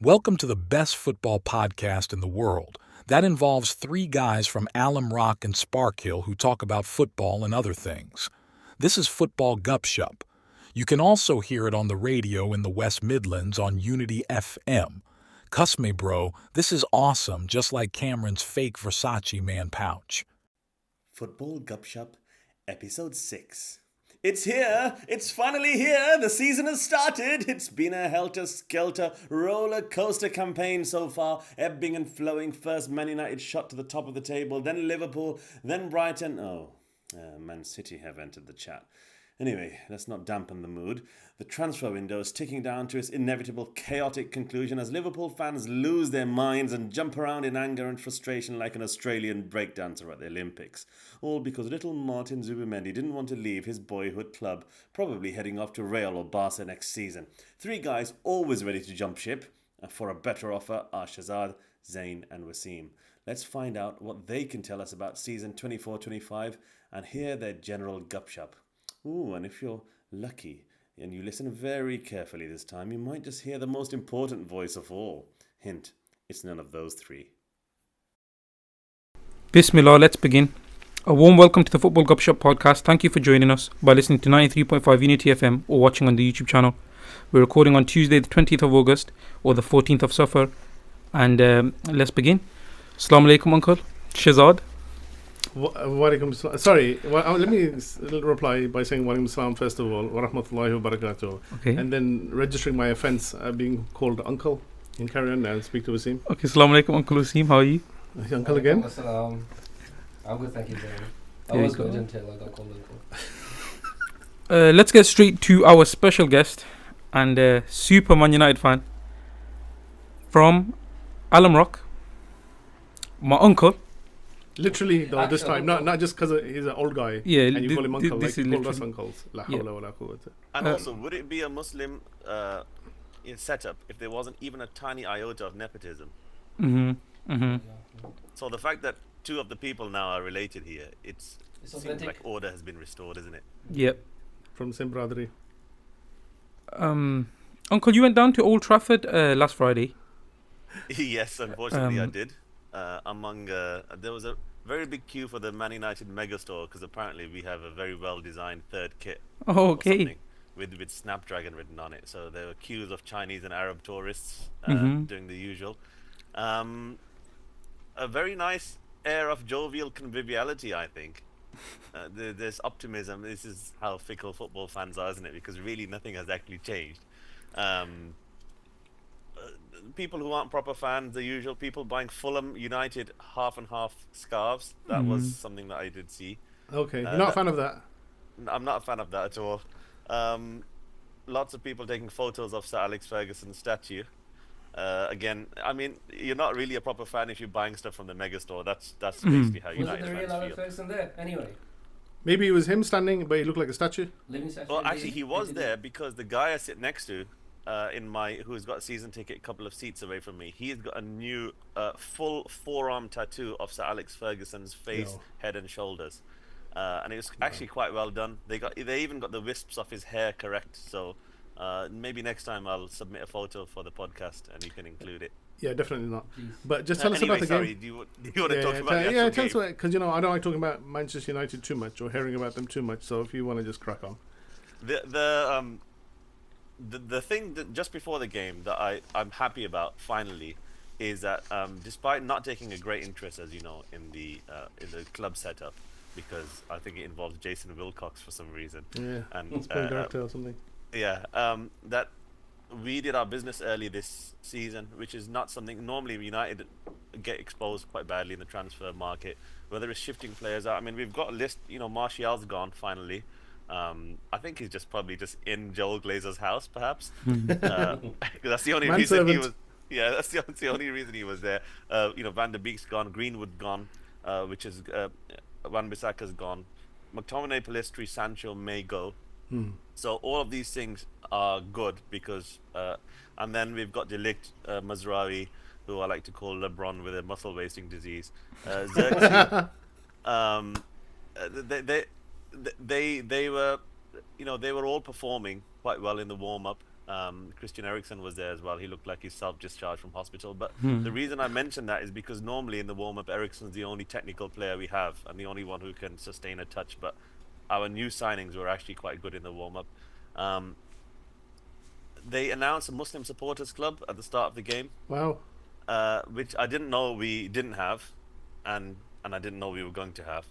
Welcome to the best football podcast in the world. That involves three guys from Alum Rock and Sparkhill who talk about football and other things. This is Football Gupshup. You can also hear it on the radio in the West Midlands on Unity FM. Cuss me, bro, this is awesome, just like Kamran's fake Versace man pouch. Football Gupshup, Episode 6. It's here! It's finally here! The season has started! It's been a helter-skelter roller coaster campaign so far, ebbing and flowing. First Man United shot to the top of the table, then Liverpool, then Brighton. Man City have entered the chat. Anyway, let's not dampen the mood. The transfer window is ticking down to its inevitable chaotic conclusion as Liverpool fans lose their minds and jump around in anger and frustration like an Australian breakdancer at the Olympics. All because little Martin Zubimendi didn't want to leave his boyhood club, probably heading off to Real or Barca next season. Three guys always ready to jump ship. For a better offer are Shazad, Zain and Wasim. Let's find out what they can tell us about season 24-25 and hear their general gupshup. Ooh, and if you're lucky and you listen very carefully this time, you might just hear the most important voice of all. Hint, it's none of those three. Bismillah, let's begin. A warm welcome to the Football Gupshup podcast. Thank you for joining us by listening to 93.5 Unity FM or watching on the YouTube channel. We're recording on Tuesday the 20th of August or the 14th of Safar. And let's begin. Assalamu alaikum, Uncle Shazad. Walaikum salam. Sorry, let me reply by saying Walaikum salam first of all, wa rahmatullahi wa barakatuh. Okay. And then registering my offence being called uncle. You can carry on now and speak to Wasim. Okay, Assalamu alaikum, Uncle Wasim. How are you? Uncle again? I'm good, thank you, Jeremy. I was good until I got called uncle. Let's get straight to our special guest and Super Man United fan from Alum Rock, my uncle. Literally, though, this time, not just because he's an old guy. Yeah, and you call him uncle, like you called us literally uncles. La hawla wa la quwwata. And also, would it be a Muslim setup if there wasn't even a tiny iota of nepotism? So the fact that two of the people now are related here, it seems like order has been restored, isn't it? Yep. From the same brotherly. Uncle, you went down to Old Trafford last Friday. Yes, unfortunately I did. There was a very big queue for the Man United megastore because apparently we have a very well designed third kit. Oh, okay. With Snapdragon written on it. So there were queues of Chinese and Arab tourists doing the usual. A very nice air of jovial conviviality, I think. There's optimism. This is how fickle football fans are, isn't it? Because really nothing has actually changed. People who aren't proper fans, the usual people buying Fulham United half and half scarves. That was something that I did see. Okay, you're not a fan of that? I'm not a fan of that at all. Lots of people taking photos of Sir Alex Ferguson's statue. Again, I mean, you're not really a proper fan if you're buying stuff from the megastore. That's basically how United Was it the real fans Alex feel. Ferguson there? Anyway. Maybe it was him standing, but he looked like a statue. Living statue. Well, actually, he was there because the guy I sit next to, who's got a season ticket a couple of seats away from me, he's got a new full forearm tattoo of Sir Alex Ferguson's face, head and shoulders. And it was actually quite well done. They even got the wisps of his hair correct. So maybe next time I'll submit a photo for the podcast and you can include it. Yeah, definitely not. Please. But just tell us about the game. Do you want to talk about the actual tell game? us about, because I don't like talking about Manchester United too much or hearing about them too much. So if you want to just crack on. The thing that just before the game that I'm happy about finally is that despite not taking a great interest, as you know, in the club setup, because I think it involves Jason Wilcox for some reason. Yeah, and director or something. Yeah, that we did our business early this season, which is not something normally United get exposed quite badly in the transfer market, whether it's shifting players out. I mean, we've got a list, Martial's gone finally. I think he's probably in Joel Glazer's house, perhaps. That's the only reason he was. Yeah, that's the only reason he was there. Van der Beek's gone, Greenwood gone, which is Wan-Bissaka's gone. McTominay, Pellistri, Sancho may go. So all of these things are good because, and then we've got De Ligt, Mazraoui, who I like to call LeBron with a muscle wasting disease. Xerxes, they were, they were all performing quite well in the warm up. Christian Eriksen was there as well. He looked like he's self-discharged from hospital. But the reason I mention that is because normally in the warm-up, Eriksen's the only technical player we have and the only one who can sustain a touch. But our new signings were actually quite good in the warm-up. They announced a Muslim supporters club at the start of the game. Wow. Which I didn't know we didn't have, and I didn't know we were going to have.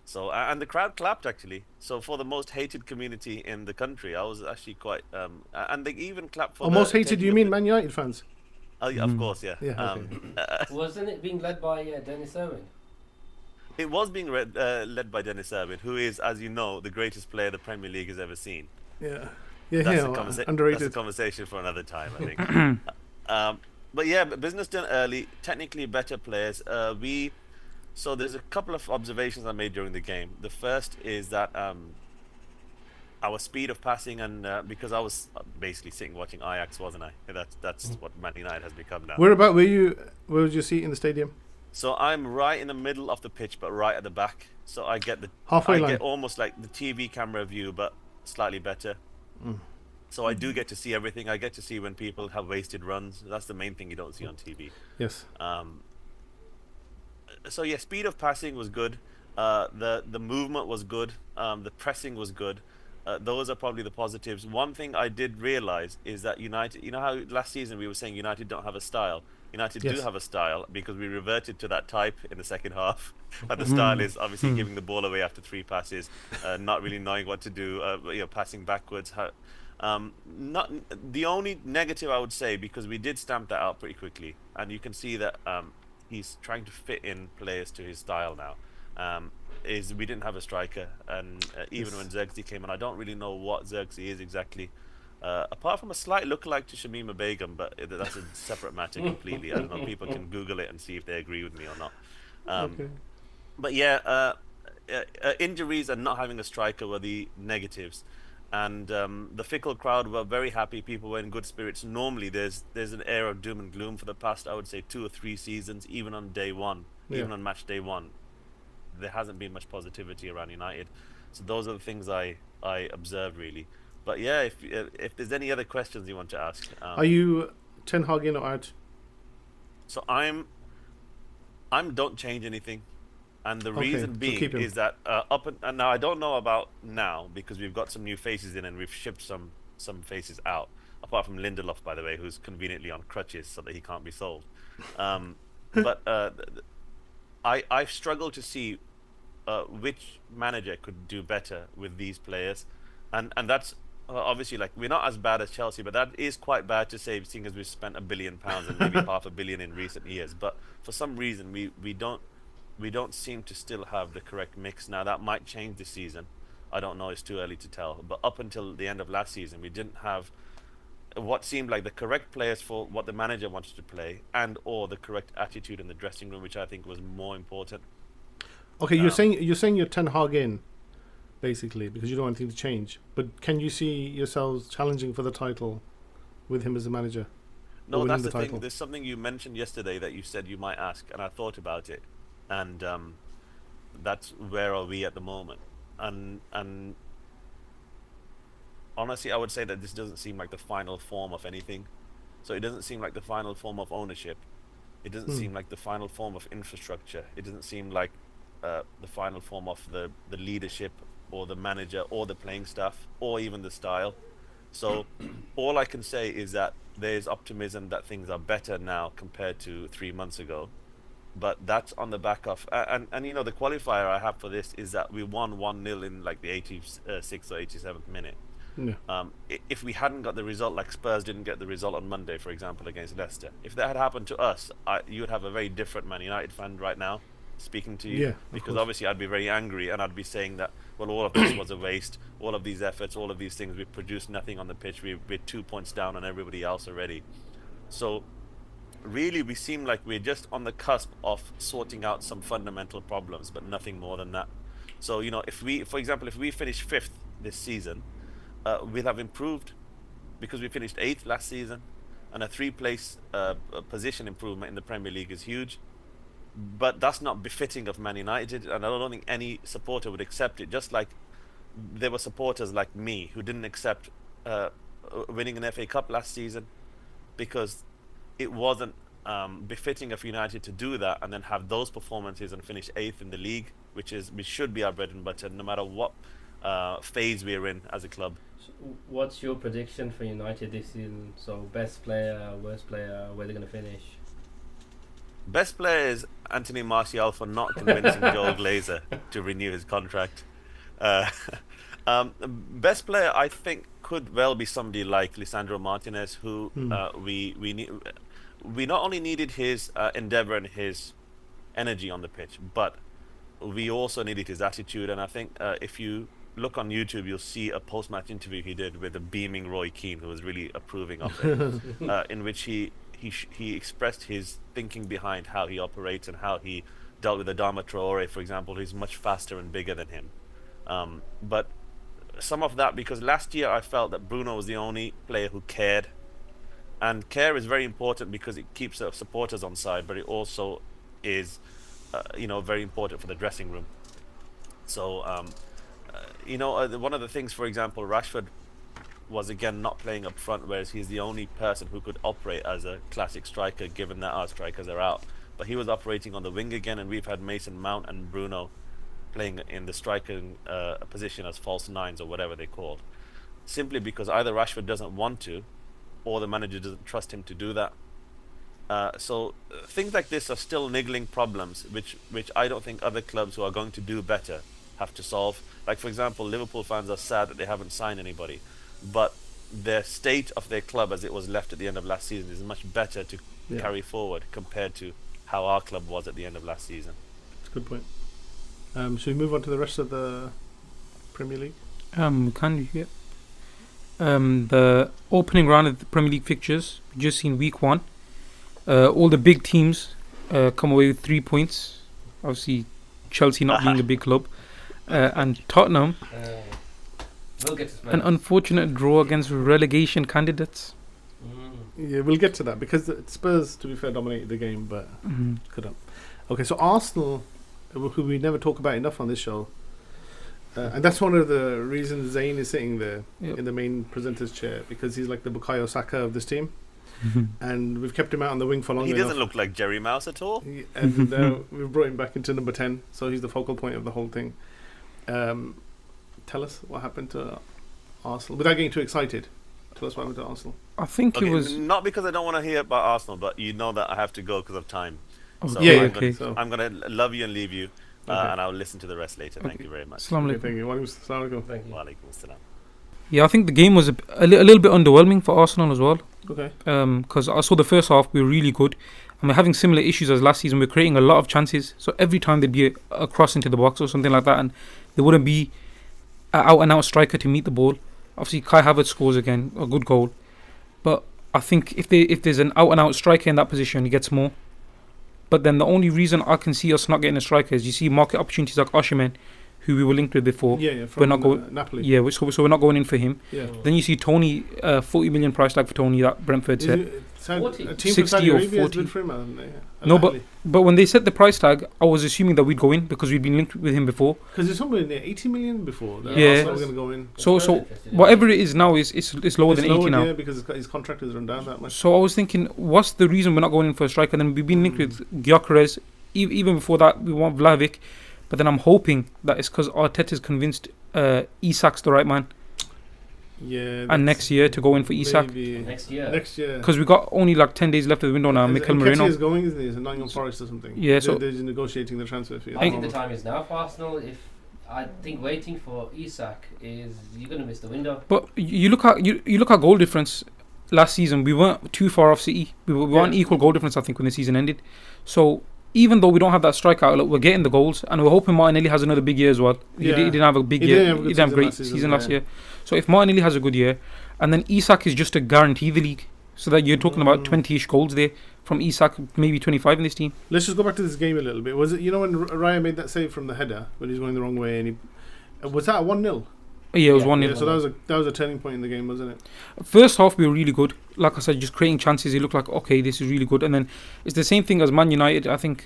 So and the crowd clapped actually. So for the most hated community in the country, I was actually quite. And they even clapped for. Most hated? You mean Man United fans? Oh, yeah, of course, yeah. Yeah. Okay. Wasn't it being led by Dennis Irwin? It was being led by Dennis Irwin, who is, as you know, the greatest player the Premier League has ever seen. Yeah. That's Underrated. That's a conversation for another time, I think. But yeah, business done early, technically better players. So there's a couple of observations I made during the game. The first is that our speed of passing, and because I was basically sitting watching Ajax, wasn't I? That's what Man United has become now. Where was your seat in the stadium? So I'm right in the middle of the pitch, but right at the back. So I get halfway line. Get almost like the TV camera view, but slightly better. So I do get to see everything. I get to see when people have wasted runs. That's the main thing you don't see on TV. Yes. So yeah, speed of passing was good. The movement was good. The pressing was good. Those are probably the positives. One thing I did realize is that United, you know how last season we were saying United don't have a style? United do have a style because we reverted to that type in the second half. But the style is obviously giving the ball away after 3 passes, not really knowing what to do, passing backwards. Not the only negative I would say, because we did stamp that out pretty quickly, and you can see that he's trying to fit in players to his style now. Is we didn't have a striker, and even when Zirkzee came in, I don't really know what Zirkzee is exactly. Apart from a slight lookalike to Shamima Begum, but that's a separate matter completely. I don't know. People can Google it and see if they agree with me or not. Okay. But yeah, injuries and not having a striker were the negatives, and the fickle crowd were very happy. People were in good spirits. Normally, there's an air of doom and gloom for the past, I would say, 2 or 3 seasons. Even on day one, even on match day 1, there hasn't been much positivity around United. So those are the things I observed really. But yeah, if there's any other questions you want to ask, are you Ten Hag in or out? So I'm don't change anything, and the reason being is that and now I don't know about now because we've got some new faces in and we've shipped some faces out. Apart from Lindelof, by the way, who's conveniently on crutches so that he can't be sold. But I've struggled to see which manager could do better with these players, and that's obviously, like, we're not as bad as Chelsea, but that is quite bad to say, seeing as we've spent £1 billion and maybe £500 million in recent years. But for some reason we don't seem to still have the correct mix. Now that might change this season. I don't know, it's too early to tell. But up until the end of last season, we didn't have what seemed like the correct players for what the manager wanted to play, and or the correct attitude in the dressing room, which I think was more important. Okay, you're saying you're Ten Hag in, basically, because you don't want anything to change. But can you see yourselves challenging for the title with him as a manager? No, that's the thing. There's something you mentioned yesterday that you said you might ask, and I thought about it, and that's where are we at the moment. And honestly, I would say that this doesn't seem like the final form of anything. So it doesn't seem like the final form of ownership. It doesn't seem like the final form of infrastructure. It doesn't seem like the final form of the leadership, or the manager, or the playing staff, or even the style. So all I can say is that there's optimism that things are better now compared to 3 months ago. But that's on the back of and you know, the qualifier I have for this is that we won 1-0 in like the 86th or 87th minute. Yeah. If we hadn't got the result, like Spurs didn't get the result on Monday, for example, against Leicester, if that had happened to us, you would have a very different Man United fan right now speaking to you, because obviously I'd be very angry and I'd be saying that, well, all of this was a waste, all of these efforts, all of these things, we produced nothing on the pitch, we're 2 points down on everybody else already. So really we seem like we're just on the cusp of sorting out some fundamental problems, but nothing more than that. So, you know, if we, for example, if we finish 5th this season, we'll have improved, because we finished 8th last season, and a 3-place position improvement in the Premier League is huge. But that's not befitting of Man United, and I don't think any supporter would accept it. Just like there were supporters like me who didn't accept winning an FA Cup last season, because it wasn't befitting of United to do that and then have those performances and finish 8th in the league, which should be our bread and butter no matter what phase we're in as a club. So what's your prediction for United this season? So best player, worst player, where they're going to finish? Best player is Anthony Martial for not convincing Joel Glazer to renew his contract. Best player, I think, could well be somebody like Lisandro Martinez, who we not only needed his endeavour and his energy on the pitch, but we also needed his attitude. And I think if you look on YouTube, you'll see a post-match interview he did with a beaming Roy Keane, who was really approving of it, in which he expressed his thinking behind how he operates and how he dealt with Adama Traore, for example, who's much faster and bigger than him. But some of that, because last year I felt that Bruno was the only player who cared. And care is very important because it keeps the supporters on side, but it also is, very important for the dressing room. So, one of the things, for example, Rashford was again not playing up front, whereas he's the only person who could operate as a classic striker, given that our strikers are out. But he was operating on the wing again, and we've had Mason Mount and Bruno playing in the striking position as false nines or whatever they're called, simply because either Rashford doesn't want to, or the manager doesn't trust him to do that. So things like this are still niggling problems, which I don't think other clubs who are going to do better have to solve. Like, for example, Liverpool fans are sad that they haven't signed anybody, but the state of their club as it was left at the end of last season is much better to carry forward compared to how our club was at the end of last season. That's a good point. Should we move on to the rest of the Premier League? We can, yeah. The opening round of the Premier League fixtures, we've just seen week 1. All the big teams come away with 3 points. Obviously, Chelsea not being a big club. And Tottenham, We'll get to Spurs. an unfortunate draw against relegation candidates. Yeah, we'll get to that because the Spurs, to be fair, dominated the game, but couldn't. Okay, so Arsenal, who we never talk about enough on this show, and that's one of the reasons Zayn is sitting there in the main presenter's chair, because he's like the Bukayo Saka of this team. And we've kept him out on the wing for long enough. He doesn't look like Jerry Mouse at all. And we've brought him back into number 10, so he's the focal point of the whole thing. Tell us what happened to Arsenal. Without getting too excited, tell us what happened to Arsenal. I think it was... Not because I don't want to hear about Arsenal, but you know that I have to go because of time. So okay. I'm going to love you and leave you, and I'll listen to the rest later. Thank you very much. Assalamu alaikum. Thank you. Thank you. Wa alaikum assalam. Yeah, I think the game was a little bit underwhelming for Arsenal as well. Okay. Because I saw the first half, we were really good. And we're having similar issues as last season. We're creating a lot of chances. So every time there'd be a cross into the box or something like that, and there wouldn't be an out-and-out striker to meet the ball. Obviously, Kai Havertz scores again, a good goal. But I think if there's an out-and-out striker in that position, he gets more. But then the only reason I can see us not getting a striker is you see market opportunities like Osimhen, who we were linked with before. Yeah, we're not going. Napoli. Yeah, so we're not going in for him. Yeah. Then you see Tony, 40 million price tag for Tony that Brentford said. 40? A team 60 from Saudi or Arabia 40. is good for him, haven't they? No, but when they set the price tag, I was assuming that we'd go in because we'd been linked with him before. Because there's somewhere near 80 million before. That Yeah. Arsenal were going to go in. So whatever it is now is it's lower than 80 now. Yeah, because his contract has run down that much. So I was thinking, what's the reason we're not going in for a striker? And then we've been linked with Gyökeres. Even before that, we want Vlahovic. But then I'm hoping that it's because Arteta's convinced Isak's the right man. Yeah. And next year to go in for Isak. Next year. Next year. Because we got only like 10 days left of the window now. Mikel Merino is going, isn't he? It's Nottingham Forest or something. Yeah, so they're negotiating the transfer fee. I think the time is now for Arsenal. I think waiting for Isak is you're going to miss the window. But you look at goal difference last season. We weren't too far off City. We were on equal goal difference, I think, when the season ended. So even though we don't have that striker outlet, we're getting the goals, and we're hoping Martinelli has another big year as well. Yeah. He didn't have a big year. He didn't have a great season season last year. So if Martinelli has a good year, and then Isak is just to guarantee the league, so that you're talking about 20-ish goals there from Isak, maybe 25 in this team. Let's just go back to this game a little bit. Was it, when Raya made that save from the header when he was going the wrong way, and was that a 1-0? Yeah, it was 1-0. Yeah, so that was a turning point in the game, wasn't it? First half we were really good. Like I said, just creating chances. It looked like, okay, this is really good. And then it's the same thing as Man United. I think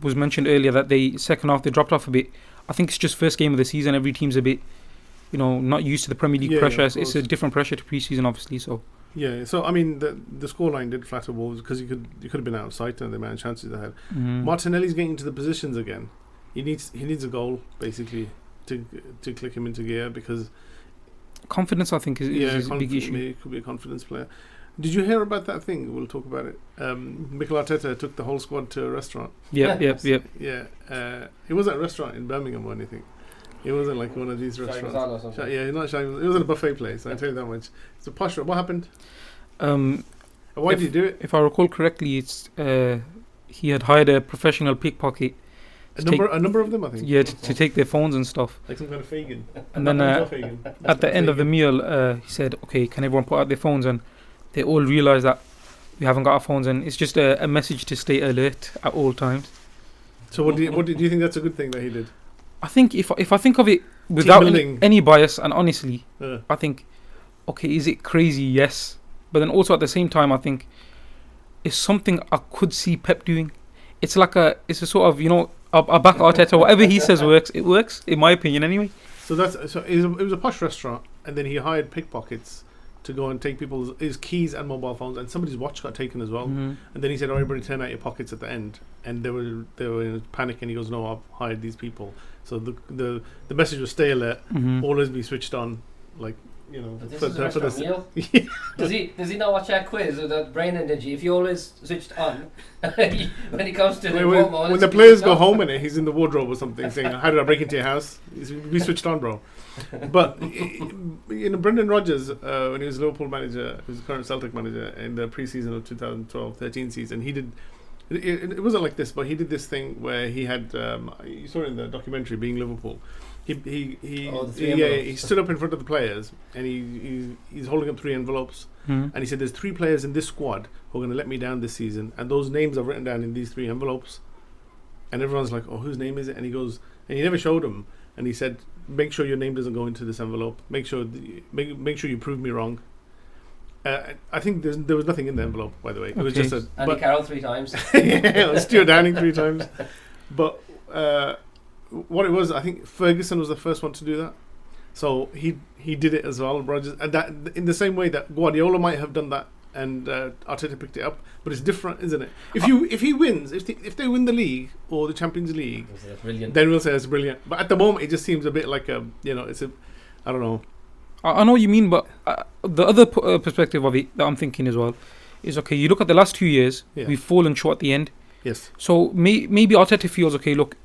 was mentioned earlier that second half they dropped off a bit. I think it's just first game of the season. Every team's a bit not used to the Premier League Yeah, pressure. yeah, It's a different pressure to pre-season, obviously. So Yeah, so I mean, the scoreline did flatter Wolves because you could have been out of sight and the amount of chances they had. Martinelli's getting into the positions again. He needs a goal basically to click him into gear because confidence, I think, is a big issue. He could be a confidence player. Did you hear about that thing? We'll talk about it. Mikel Arteta took the whole squad to a restaurant. Yep. Yeah, it wasn't a restaurant in Birmingham or anything. It wasn't like one of these restaurants. Not Shine. It wasn't a buffet place. I tell you that much. It's a posh. What happened? Why did you do it? If I recall correctly, it's he had hired a professional pickpocket. A number of them, I think. Yeah, to take their phones and stuff. Like some kind of Fagin. And then at the end of the meal, he said, "Okay, can everyone put out their phones?" And they all realised that we haven't got our phones, and it's just a message to stay alert at all times. So what do you think that's a good thing that he did? I think if I think of it without any bias and honestly, I think, okay, is it crazy? Yes. But then also at the same time, I think it's something I could see Pep doing. It's a sort of, I back Arteta. Whatever he says works. It works, in my opinion, anyway. So it was a posh restaurant, and then he hired pickpockets to go and take his keys and mobile phones, and somebody's watch got taken as well. And then he said, everybody turn out your pockets at the end, and they were in a panic, and he goes, no, I've hired these people. So the message was stay alert, always be switched on, like, But this is a restaurant meal. Does he not watch our quiz with that brain energy? If you always switched on, when it comes to when the players go home in it, he's in the wardrobe or something, saying, "How did I break into your house?" We switched on, bro. But Brendan Rodgers, when he was Liverpool manager, he was the current Celtic manager in the pre-season of 2012-13 season, he did. It wasn't like this, but he did this thing where he had. You saw it in the documentary, Being Liverpool. He stood up in front of the players and he's holding up 3 envelopes and he said, "There's 3 players in this squad who are going to let me down this season, and those names are written down in these 3 envelopes." And everyone's like, "Oh, whose name is it?" And he goes, and he never showed them, and he said, "Make sure your name doesn't go into this envelope. Make sure you prove me wrong." I think there was nothing in the envelope, by the way. It was just Andy Carroll 3 times. Yeah, Stuart Downing 3 times. But what it was, I think Ferguson was the first one to do that. So he did it as well, Rodgers, and that in the same way that Guardiola might have done that, and Arteta picked it up. But it's different, isn't it? If he wins, if they win the league or the Champions League, then we'll say it's brilliant. But at the moment, it just seems a bit like I don't know. I know what you mean, but the other perspective of it that I'm thinking as well is, okay, you look at the last 2 years, we've fallen short at the end. Yes. So maybe Arteta feels, okay, look,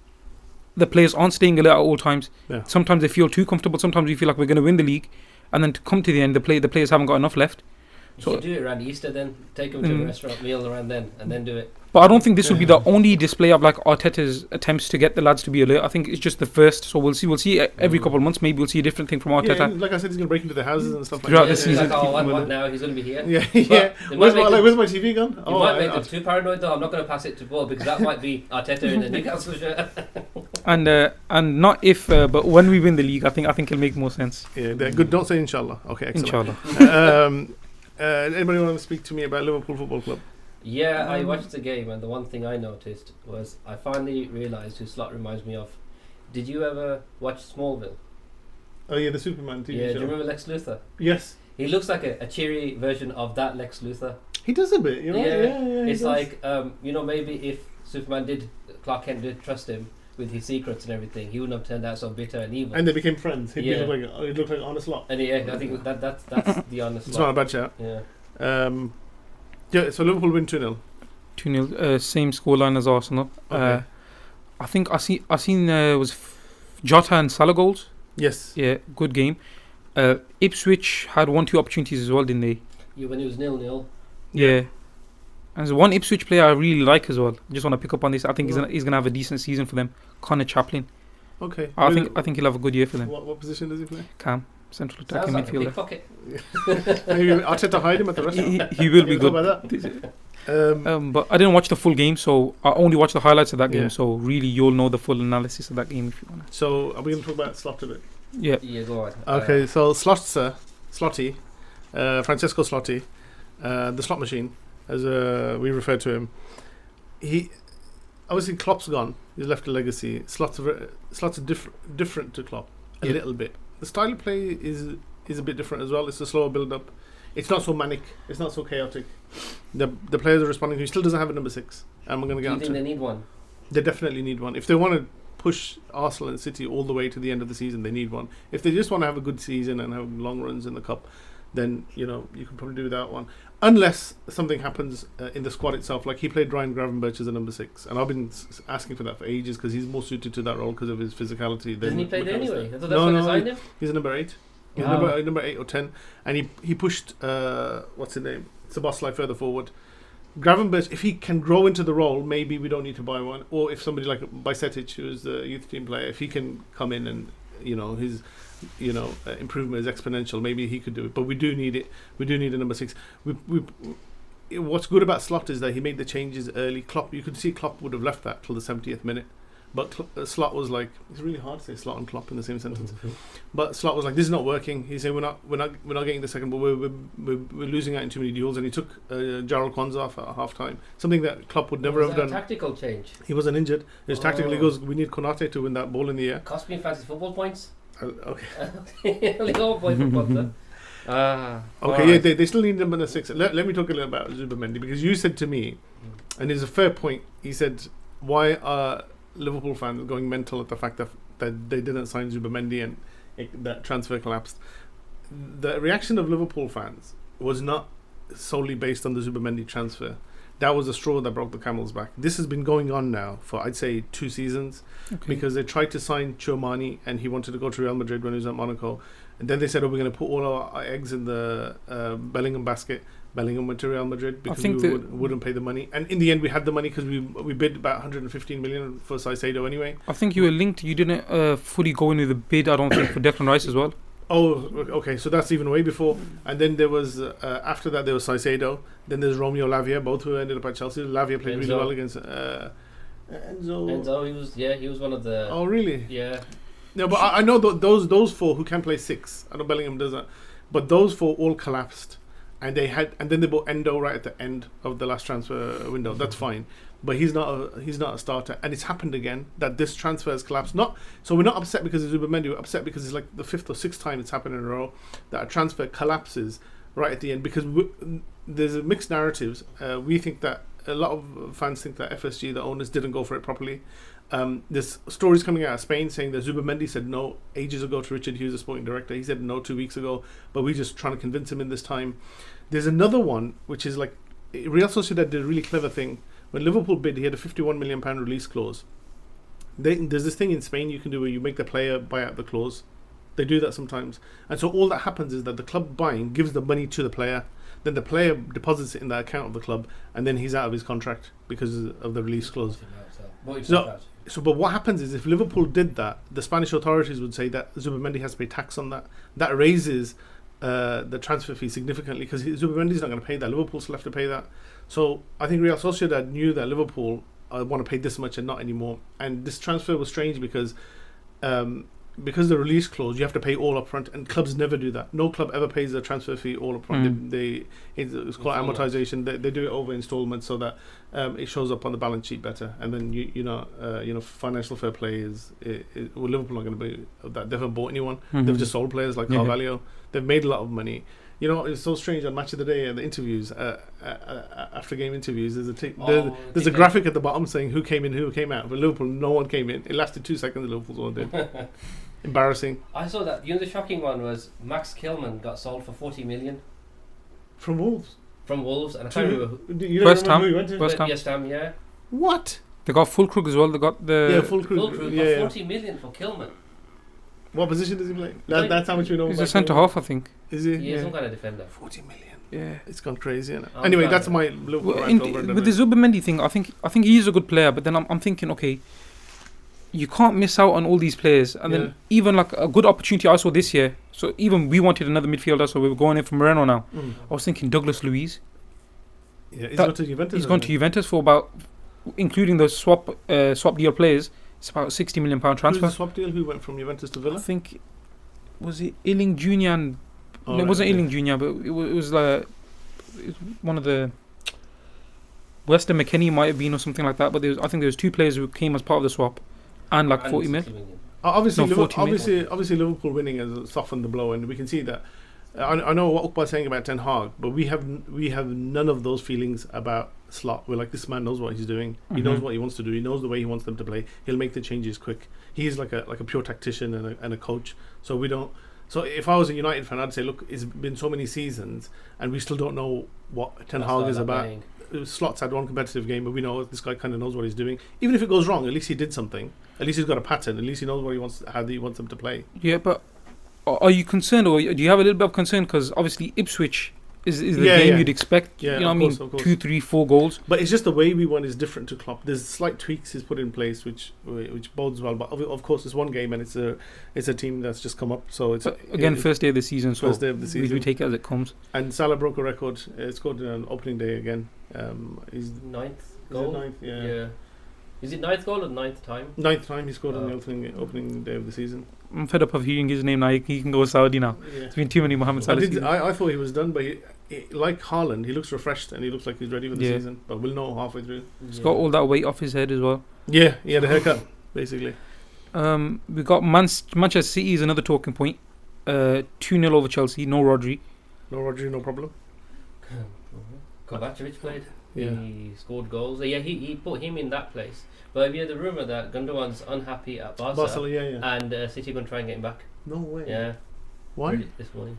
the players aren't staying alert at all times. Yeah. Sometimes they feel too comfortable. Sometimes we feel like we're going to win the league, and then to come to the end, the players haven't got enough left. You should do it around Easter then. Take them to a restaurant meal around then, and then do it. But I don't think this will be the only display of like Arteta's attempts to get the lads to be alert. I think it's just the first. So we'll see every couple of months. Maybe we'll see a different thing from Arteta. Yeah, like I said, he's going to break into the houses and stuff throughout like the season. Like, what now? He's going to be here. Yeah. Where's my TV gone? You might make them too paranoid though. I'm not going to pass it to Paul because that might be Arteta in the Newcastle shirt. And not if, but when we win the league, I think it'll make more sense. Yeah, they're good. Don't say inshallah. Okay, excellent. Inshallah. Anybody want to speak to me about Liverpool Football Club? Yeah, I watched the game, and the one thing I noticed was I finally realised who Slot reminds me of. Did you ever watch Smallville? Oh yeah, the Superman TV show. Yeah, do you remember Lex Luthor? Yes. He looks like a cheery version of that Lex Luthor. He does a bit, Yeah. It's like, maybe if Clark Kent did trust him with his secrets and everything, he wouldn't have turned out so bitter and evil. And they became friends. He'd look like honest lot. And I think that's the honest. It's not a bad shout. Yeah. So Liverpool win 2-0. 2-0, same scoreline as Arsenal. Okay. I think I seen was Jota and Salah goals. Yes. Yeah, good game. Ipswich had 1-2 opportunities as well, didn't they? Yeah, when it was 0-0. Yeah. And there's one Ipswich player I really like as well. I just want to pick up on this. I think he's gonna have a decent season for them. Connor Chaplin. Okay. I think he'll have a good year for them. What position does he play? Cam, central attacking Sounds like midfielder. a pickpocket. Maybe Arteta hide him at the restaurant. He will be good. About that? But I didn't watch the full game, so I only watched the highlights of that game. So really, you'll know the full analysis of that game if you want to. So are we going to talk about Slot a bit? Yeah. Yeah, go on. Okay, so Slotty, Francesco Slotty, the slot machine, as we refer to him. He obviously Klopp's gone. He's left a legacy. Slot's different to Klopp a little bit. the style of play is a bit different as well. It's a slower build up. It's not so manic. It's not so chaotic. The players are responding. He still doesn't have a number 6, and we're going to get Do you on think to. they need one? They definitely need one if they want to push Arsenal and City all the way to the end of the season. They need one. If they just want to have a good season and have long runs in the cup, then you can probably do that one. Unless something happens in the squad itself, like he played Ryan Gravenberch as a number 6, and I've been asking for that for ages because he's more suited to that role because of his physicality. Doesn't he play there anyway? I thought that's No, when no, they signed him. He's a number 8. He's Wow. number 8 or 10, and he pushed what's his name, Szoboszlai further forward. Gravenberch, if he can grow into the role, maybe we don't need to buy one. Or if somebody like Bajcetic, who's the youth team player, if he can come in and his improvement is exponential, maybe he could do it. But we do need it. We do need a number 6. What's good about Slot is that he made the changes early. You could see Klopp would have left that till the 70th minute. But Slot was like, it's really hard to say Slot and Klopp in the same sentence. But Slot was like, this is not working. He said, we're not getting the second, but we're losing out in too many duels. And he took Jarrell Kwanzaa off at half time, something that Klopp would never have done. A tactical change. He wasn't injured. It was tactical. He goes, we need Konate to win that ball in the air. Cost me fantasy football points. Okay. Only go boy football. Okay, yeah, they still need number 6. Let me talk a little about Zubimendi, because you said to me, and it's a fair point. He said, why are Liverpool fans going mental at the fact that they didn't sign Zubimendi and that transfer collapsed? The reaction of Liverpool fans was not solely based on the Zubimendi transfer. That was a straw that broke the camel's back. This has been going on now for, I'd say, 2 seasons, because they tried to sign Tchouamani and he wanted to go to Real Madrid when he was at Monaco. And then they said, we're going to put all our eggs in the Bellingham basket. Bellingham went to Real Madrid because wouldn't pay the money. And in the end, we had the money because we bid about 115 million for Caicedo anyway. I think you were linked. You didn't fully go into the bid, I don't think, for Declan Rice as well. Oh, okay. So that's even way before. And then there was, after that, there was Caicedo. Then there's Romeo Lavia, both who ended up at Chelsea. Lavia played really well against Enzo. Enzo, he was one of the... Oh, really? Yeah. No, but I know those 4 who can play 6. I know Bellingham does that. But those 4 all collapsed. And then they bought Endo right at the end of the last transfer window. That's fine, but he's not a starter. And it's happened again that this transfer has collapsed. So we're not upset because it's Zubimendi. We're upset because it's like the 5th or 6th time it's happened in a row that a transfer collapses right at the end. Because there's a mixed narratives. We think that a lot of fans think that FSG, the owners, didn't go for it properly. There's stories coming out of Spain saying that Zubimendi said no ages ago to Richard Hughes, the sporting director. He said no 2 weeks ago, but we're just trying to convince him in this time. There's another one, which is like, Real Sociedad did a really clever thing. When Liverpool bid, he had a £51 million release clause. There's this thing in Spain you can do where you make the player buy out the clause. They do that sometimes. And so all that happens is that the club buying gives the money to the player. Then the player deposits it in the account of the club, and then he's out of his contract because of the release clause. But what happens is if Liverpool did that, the Spanish authorities would say that Zubimendi has to pay tax on that. That raises the transfer fee significantly because Zubimendi's not going to pay that. Liverpool still have to pay that. So I think Real Sociedad knew that Liverpool want to pay this much and not anymore. And this transfer was strange because the release clause, you have to pay all up front, and clubs never do that. No club ever pays the transfer fee all up front. It's called amortization. They do it over installments so that it shows up on the balance sheet better. And then financial fair play is Liverpool not going to be that. They haven't bought anyone. They've just sold players like Carvalho. They've made a lot of money. It's so strange on Match of the Day and the interviews, after game interviews. There's a graphic at the bottom saying who came in, who came out. For Liverpool, no one came in. It lasted 2 seconds. Liverpool's one did. Embarrassing. I saw that. The shocking one was Max Kilman got sold for 40 million from Wolves. And I can't remember who. West Ham. West Ham, yeah. What? They got Fulkrug as well. They got the Fulkrug got 40 million for Kilman. What position does he play? That's how much we know. He's a centre half, I think. Is he? Yeah, some kind of defender. 40 million. Yeah, it's gone crazy, isn't it? Anyway, that's my Liverpool with the Zubimendi thing. I think he is a good player, but then I'm thinking, okay, you can't miss out on all these players, and then even like a good opportunity I saw this year. So even we wanted another midfielder, so we were going in for Moreno now. I was thinking Douglas Luiz. Yeah, he's gone to Juventus. He's gone to Juventus for about, including the swap deal players. It's about £60 million transfer. Who's the swap deal? Who went from Juventus to Villa? I think was it Ealing Jr. and it wasn't Ealing Jr. But it was one of the Weston McKennie might have been or something like that. But I think there was 2 players who came as part of the swap and 40 million. Obviously, No, 40 obviously, Liverpool winning has softened the blow, and we can see that. I know what Uqbah is saying about Ten Hag, but we have none of those feelings about Slot. We're like, this man knows what he's doing. He knows what he wants to do. He knows the way he wants them to play. He'll make the changes quick. He's like a pure tactician and a coach. So we don't. So if I was a United fan, I'd say, look, it's been so many seasons, and we still don't know what Ten Hag is about. Slot's had one competitive game, but we know this guy kind of knows what he's doing. Even if it goes wrong, at least he did something. At least he's got a pattern. At least he knows how he wants them to play. Yeah, but are you concerned, or do you have a little bit of concern? Because obviously Ipswich is the game you'd expect. Yeah, you know what I mean? 2, 3, 4 goals. But it's just the way we won is different to Klopp. There's slight tweaks he's put in place, which bodes well. But of course, it's one game, and it's a team that's just come up. So it's first day of the season. So first day of the season. We take it as it comes. And Salah broke a record. Scored on opening day again. He's ninth goal. Ninth, yeah. Is it ninth goal or ninth time? Ninth time he scored on the opening day of the season. I'm fed up of hearing his name now. He can go Saudi now. Yeah. It's been too many Mohamed Salah seasons. I thought he was done, but like Haaland, he looks refreshed and he looks like he's ready for the season. But we'll know halfway through. He's got all that weight off his head as well. Yeah, he had a haircut, basically. We got Manchester City is another talking point. 2-0 over Chelsea. No Rodri. No problem. Kovacic played. Yeah. He scored goals. Yeah, he put him in that place. But have you heard the rumour that Gundogan's unhappy at Barca? And City going to try and get him back? No way. Yeah. Why? This morning.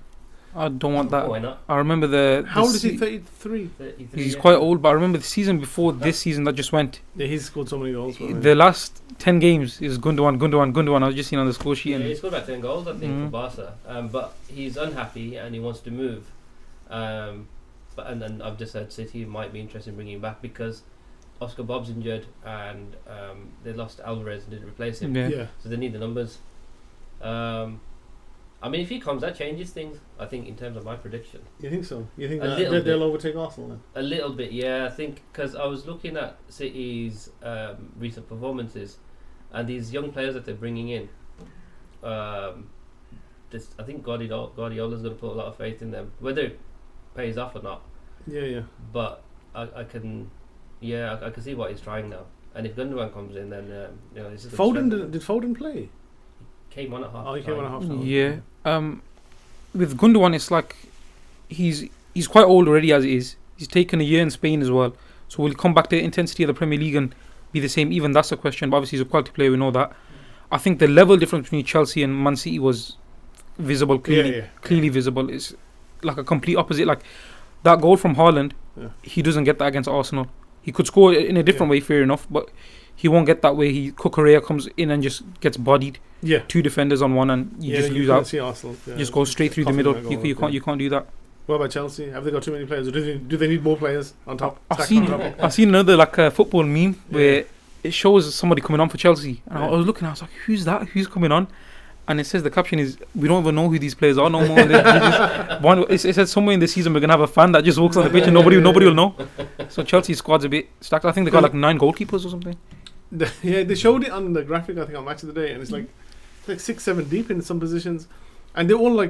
I don't want that. Why not? I remember the... How old is he? 33? He's quite old, but I remember the season before this season that just went. Yeah, he's scored so many goals. The last 10 games is Gundogan. I was just seeing on the score sheet. Yeah, he scored about 10 goals, I think, for Barca. But he's unhappy and he wants to move. And then I've just heard City might be interested in bringing him back because Oscar Bob's injured and they lost Alvarez and didn't replace him. Yeah. So they need the numbers. I mean, if he comes, that changes things, I think, in terms of my prediction. You think so? You think that they'll overtake Arsenal then? A little bit, yeah. I think, because I was looking at City's recent performances and these young players that they're bringing in. I think Guardiola's going to put a lot of faith in them. Whether it pays off or not. Yeah. But I can see what he's trying now. And if Gundogan comes in, then this is did Foden play? Came on at half. Oh, he came on at half time. Yeah. With Gundogan, it's like he's quite old already as it is. He's taken a year in Spain as well. So will he come back to the intensity of the Premier League and be the same? Even that's a question. But obviously he's a quality player. We know that. I think the level difference between Chelsea and Man City was visible, clearly visible. It's like a complete opposite. Like that goal from Haaland, he doesn't get that against Arsenal. He could score in a different way, fair enough, but he won't get that way. Cucurella comes in and just gets bodied. Yeah, 2 defenders on one, and you just lose out. See Arsenal, just go straight through the middle. You can't do that. What about Chelsea? Have they got too many players, or do they need more players on top? I've seen another football meme where it shows somebody coming on for Chelsea, and I was looking. I was like, who's that? Who's coming on? And it says the caption is, we don't even know who these players are no more. It says somewhere in the season we're gonna have a fan that just walks on the pitch and nobody will know. So Chelsea's squad's a bit stacked. I think they got 9 goalkeepers or something. They showed it on the graphic, I think, on Match of the Day, and it's like 6-7 deep in some positions, and they're all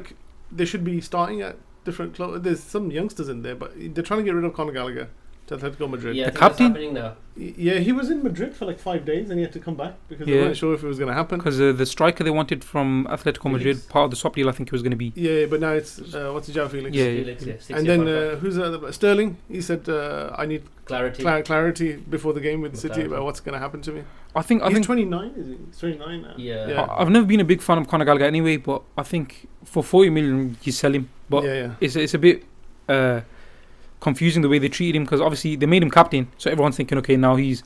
they should be starting at different clubs. There's some youngsters in there, but they're trying to get rid of Conor Gallagher to Atletico Madrid. Yeah, the captain. Yeah, he was in Madrid for 5 days, and he had to come back because they weren't sure if it was going to happen. Because the striker they wanted from Atletico Madrid, part of the swap deal, I think it was going to be. Yeah, but now it's what's the João Felix? Yeah. And then who's Sterling? He said, "I need clarity before the game with City about what's going to happen to me." I think 29. Is he? He's 29 now. Yeah. I've never been a big fan of Conor Gallagher anyway, but I think for 40 million you sell him. But it's a bit confusing the way they treated him, because obviously they made him captain, so everyone's thinking, okay, now he's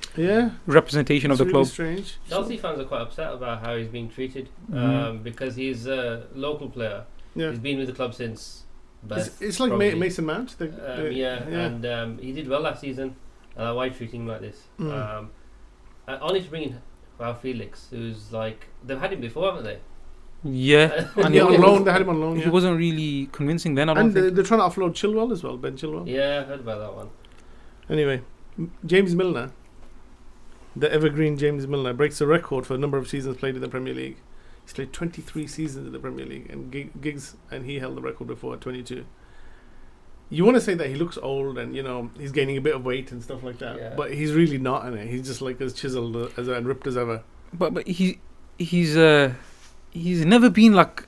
representation of the club. Strange. Chelsea fans are quite upset about how he's being treated, because he's a local player. Yeah. He's been with the club since birth. It's like Mason Mount. And he did well last season. Why treating him like this? Only to bring in João Felix, who's they've had him before, haven't they? Yeah, and on loan. They had him on loan. He wasn't really convincing then. I don't think. They're trying to offload Chilwell as well, Ben Chilwell. Yeah, I heard about that one. Anyway, James Milner, the evergreen James Milner, breaks the record for the number of seasons played in the Premier League. He's played 23 seasons in the Premier League, and he held the record before at 22. You want to say that he looks old and he's gaining a bit of weight and stuff like that, but he's really not, and he's just as chiseled and ripped as ever. But he's never been like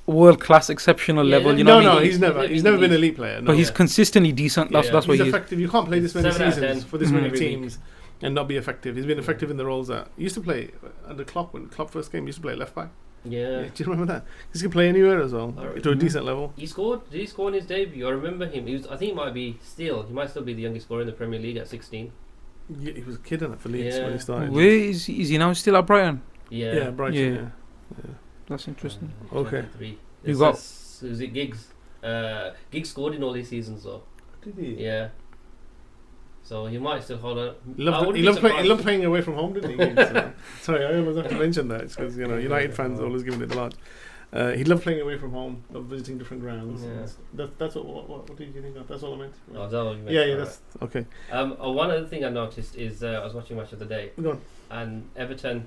world class exceptional level. You know what I mean? He's never been an elite player. No. But he's consistently decent. That's what he's he is. effective. You can't play this many 7 out of seasons 10 for this many every teams and not be effective. He's been effective in the roles that he used to play under Klopp. When Klopp first came, he used to play left back. Yeah. Do you remember that? He can play anywhere as well, to a decent level. He scored. Did he score in his debut? I remember him. I think he might be still. He might still be the youngest scorer in the Premier League at 16. Yeah, he was a kid in it for Leeds when he started. Where is he now? Still at Brighton? Yeah. Brighton. Yeah. That's interesting. Okay. You got. Was it Giggs? Giggs scored in all these seasons though. Did he? Yeah. So he might still hold on. He loved playing away from home, didn't he? Sorry, I always have to mention that because United fans always giving it a lot. He loved playing away from home, loved visiting different grounds. Yeah. That's what did you think of? That's all I meant. Right. Oh, that's all you meant. Yeah, that's okay. One other thing I noticed is I was watching Match of the Day. Go on. And Everton,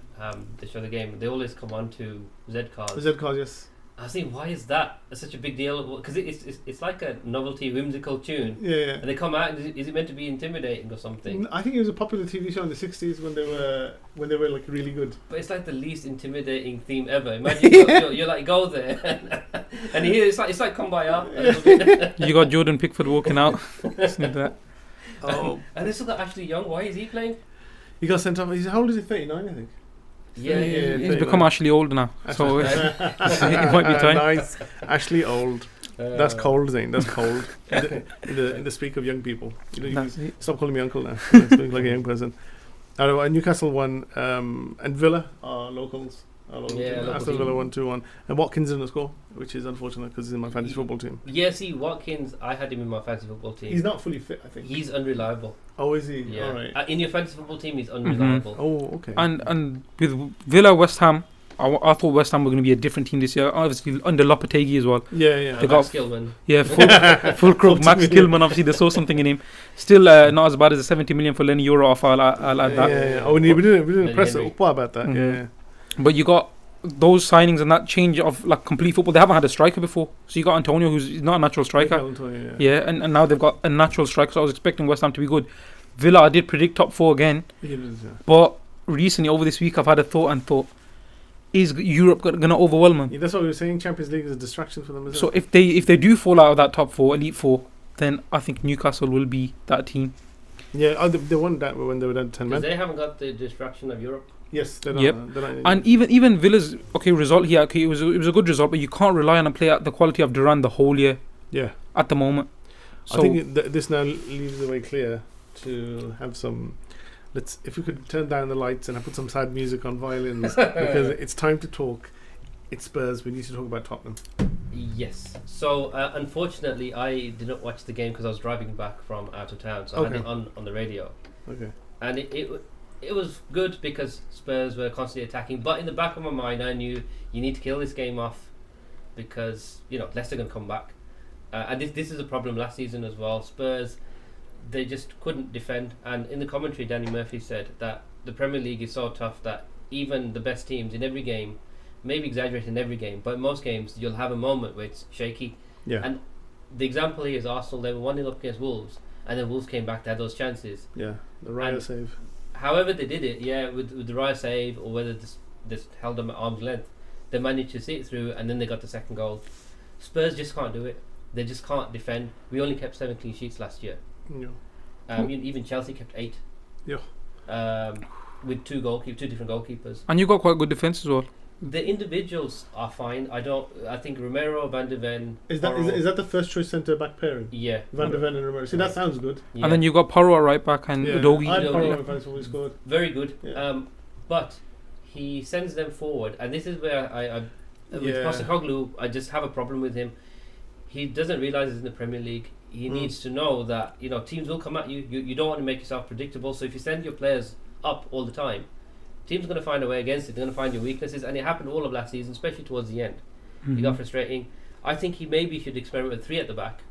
they show the game. They always come on to Z cards. The Z cards, yes. I was thinking, why is that such a big deal? Because it's like a novelty, whimsical tune. Yeah. And they come out. And is it meant to be intimidating or something? I think it was a popular TV show in the '60s when they were like really good. But it's like the least intimidating theme ever. Imagine you're like go there, and here it's like Kumbaya. A little bit. You got Jordan Pickford walking out. Listen to that. Oh. And they still got Ashley Young. Why is he playing? He got sent off. How old is he? 39, I think. Yeah. He's become actually old now, so it might be time. Nice, Ashley old. That's cold, Zane. That's cold. in the speak of young people, you stop calling me uncle now. I speak like a young person. I know Newcastle won, and Villa are locals. Aston Villa won 2-1, and Watkins didn't score, which is unfortunate because he's in my fantasy football team. Yeah, see, Watkins, I had him in my fantasy football team. He's not fully fit, I think. He's unreliable. Oh, is he? Yeah. All right. In your fantasy football team, he's unreliable. Oh, okay. And with Villa, West Ham, I thought West Ham were going to be a different team this year. Obviously under Lopetegui as well. Yeah. They got Skillman. Yeah, full crook. Max Gilman, obviously they saw something in him. Still not as bad as the 70 million for Lenny Euro off. I'll add that. Yeah. Oh, we didn't press Uqbah about that. Yeah. But you got those signings and that change of like complete football. They haven't had a striker before. So you got Antonio, who's not a natural striker. Antonio, and now they've got a natural striker. So I was expecting West Ham to be good. Villa, I did predict top 4 again. But recently, over this week, I've had a thought. Is Europe going to overwhelm them? Yeah, that's what we were saying. Champions League is a distraction for them, isn't so it? if they do fall out of that top 4, elite 4, then I think Newcastle will be that team. Yeah, they won that when they were down 10 men. Because they haven't got the distraction of Europe. Yes, they don't. Yep. And even Villa's result here. Okay, it was a good result, but you can't rely on a player at the quality of Duran the whole year. Yeah. At the moment. So I think this now leaves the way clear to have some. If we could turn down the lights and I put some sad music on violins because it's time to talk. It's Spurs. We need to talk about Tottenham. Yes. So unfortunately, I did not watch the game because I was driving back from out of town. So I had it on the radio. Okay. And it was good because Spurs were constantly attacking. But in the back of my mind, I knew you need to kill this game off because Leicester can come back. And this is a problem last season as well. Spurs, they just couldn't defend. And in the commentary, Danny Murphy said that the Premier League is so tough that even the best teams in every game, maybe exaggerating in every game, but in most games you'll have a moment where it's shaky. Yeah. And the example here is Arsenal. They were 1-0 up against Wolves, and then Wolves came back to have those chances. Yeah, the Raya save. However they did it, with the Raya save, or whether this held them at arm's length, they managed to see it through, and then they got the second goal. Spurs just can't do it. They just can't defend. We only kept 7 clean sheets last year. Yeah. Even Chelsea kept 8. Yeah. With two different goalkeepers. And you got quite good defence as well. The individuals are fine. I think Romero, Van de Ven. Is that the first choice centre back pairing? Yeah. Van de Ven and Romero. See, that sounds good. Yeah. And then you got Porro at right back and Udogie. I had Porro in France when we scored. Very good. Yeah. But he sends them forward, and this is where with Postecoglou, I just have a problem with him. He doesn't realise he's in the Premier League. He needs to know that teams will come at you. You don't want to make yourself predictable. So if you send your players up all the time, teams are going to find a way against it. They're going to find your weaknesses, and it happened all of last season, especially towards the end. It got frustrating. I think he maybe should experiment with 3 at the back.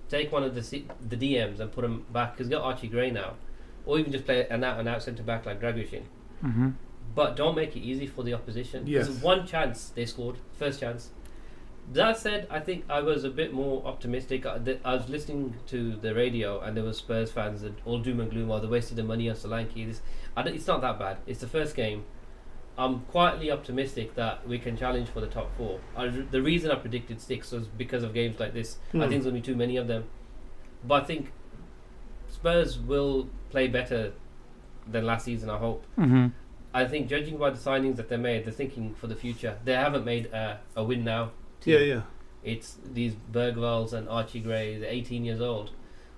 Take one of the DMs and put him back, because he's got Archie Gray now, or even just play an out centre back like Dragushin. But don't make it easy for the opposition. Yes. Because one chance they scored, first chance. That said, I think I was a bit more optimistic. I was listening to the radio, and there were Spurs fans that all doom and gloom. They wasted the money on Solanke. It's not that bad. It's the first game. I'm quietly optimistic that we can challenge for the top 4. The reason I predicted 6 was because of games like this. I think there's going to be too many of them. But I think Spurs will play better than last season, I hope. Mm-hmm. I think judging by the signings that they made, they're thinking for the future. They haven't made a win now team. Yeah. It's these Bergvalls and Archie Gray, they're 18 years old,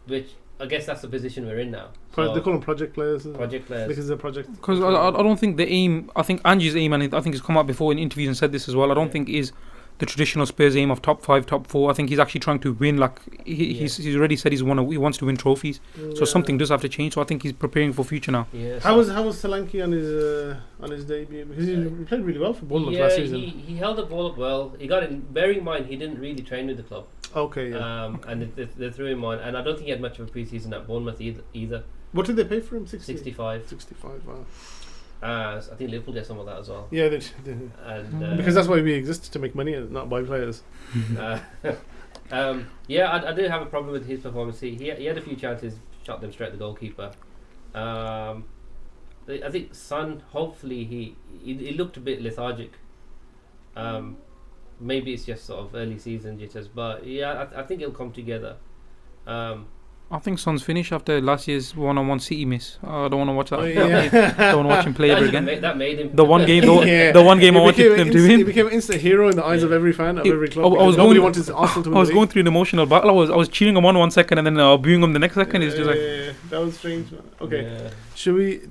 which I guess that's the position we're in now. They call them project players. Project players. Because they're project. Because I don't think the aim. I think Angie's aim, and I think he's come out before in interviews and said this as well. I don't think is the traditional Spurs aim of top 5, top 4. I think he's actually trying to win. Like he's already said he wants to win trophies. So something does have to change. So I think he's preparing for future now. Yeah, how was Solanke on his debut? Because he played really well for Bournemouth last season. He held the ball up well. He got in. Bearing in mind he didn't really train with the club. Okay. Yeah. And they threw him on, and I don't think he had much of a pre-season at Bournemouth either. What did they pay for him? 65. 65. Wow. I think Liverpool get some of that as well. Yeah, they and because that's why we exist, to make money and not buy players. I do have a problem with his performance. He had a few chances, shot them straight at the goalkeeper. I think Son, hopefully he looked a bit lethargic. Maybe it's just sort of early season jitters, but yeah, I think it'll come together. I think Son's finished after last year's one-on-one City miss. I don't want to watch that. Oh, yeah. Don't want to watch him play ever again. That made him. The one game I wanted them to win. He became an instant hero in the eyes of every fan of every club. Nobody wanted Arsenal to win. I was going through an emotional battle. I was cheering him on one second and then booing him the next second. It's just like that was strange, man. Okay, Yeah. should we?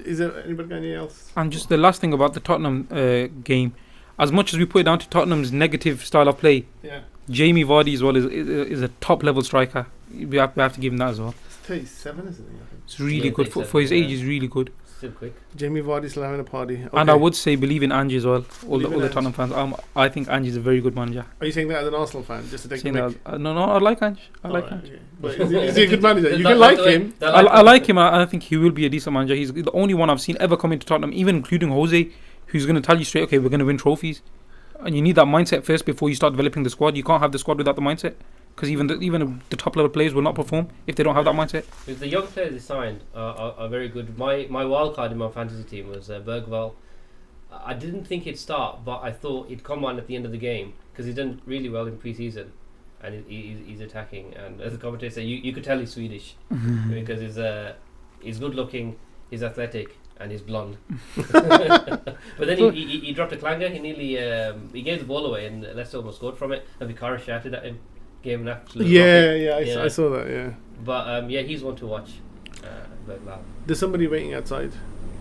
Is there anybody got anything else? And just the last thing about the Tottenham game, as much as we put it down to Tottenham's negative style of play, Yeah. Jamie Vardy as well is a top level striker. We have to give him that as well. It's 37, isn't it? It's really Yeah, good for his 37, age. He's really good. Still quick. Jamie Vardy's still having a party. Okay. And I would say believe in Angie as well. All Believe in the Ange. Tottenham fans. I think Angie's a very good manager. Are you saying that as an Arsenal fan, just to take the Saying mic? that, no, I like Ange. I like Alright, Ange. okay. But is he a good manager? You That- can like that's the way- him. that I like him. I think he will be a decent manager. He's the only one I've seen ever come into Tottenham, even including Jose, who's going to tell you straight, okay, we're going to win trophies. And you need that mindset first before you start developing the squad. You can't have the squad without the mindset, because even the top level players will not perform if they don't have that mindset. Because the young players they signed are very good. My wild card in my fantasy team was Bergvall. I didn't think he'd start, but I thought he'd come on at the end of the game because he's done really well in pre-season, and he's attacking. And as the commentator said, you could tell he's Swedish because he's good looking, he's athletic, and he's blonde. But then he dropped a clanger. He nearly he gave the ball away, and Leicester almost scored from it. And Vicara shouted at him, gave him an absolute rocket. I saw that. Yeah. But he's one to watch. Bergvall. There's somebody waiting outside.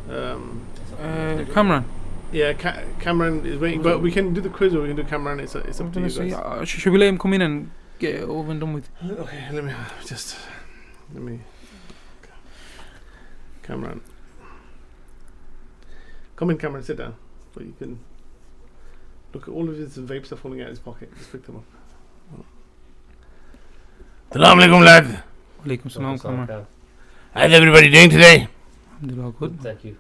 Kamran. Yeah, Kamran is waiting, but we can do the quiz or we can do Kamran. It's up to you guys. Should we let him come in and get it over and done with? Okay, let me. Kamran. Come in, Kamran, sit down. But you can look at all of his vapes are falling out of his pocket. Just pick them up. Assalamu alaikum, lad. Walaikum salam, Kamran. How's everybody doing today? Alhamdulillah, good. Thank you.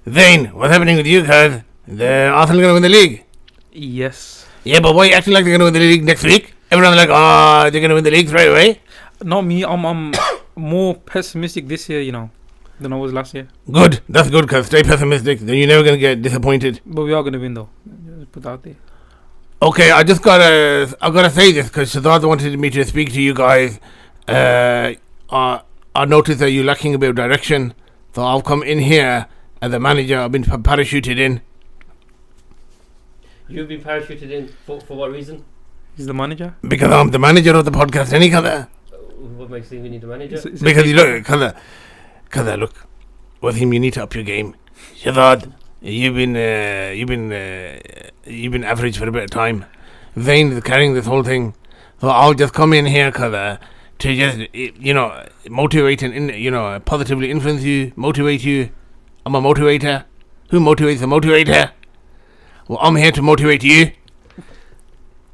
Zain, what's happening with you, cuz? The Arsenal going to win the league? Yes. Yeah, but why are you acting like they're going to win the league next week? Everyone's like, they're going to win the league straight away. Not me. I'm more pessimistic this year, than I was last year. Good. That's good, cuz. Stay pessimistic. Then you're never going to get disappointed. But we are going to win, though. Just put that out there. Okay, I gotta say this because Shazad wanted me to speak to you guys. I noticed that you're lacking a bit of direction, so I've come in here as a manager. I've been parachuted in. You've been parachuted in for what reason? He's the manager. Because I'm the manager of the podcast, any colour. What makes you think we need a manager? Because you look, colour, look, Wasim, you need to up your game. Shazad, you've been average for a bit of time. Zain is carrying this whole thing, so I'll just come in here, colour, to just motivate and positively influence you, motivate you. I'm a motivator. Who motivates a motivator? Well, I'm here to motivate you.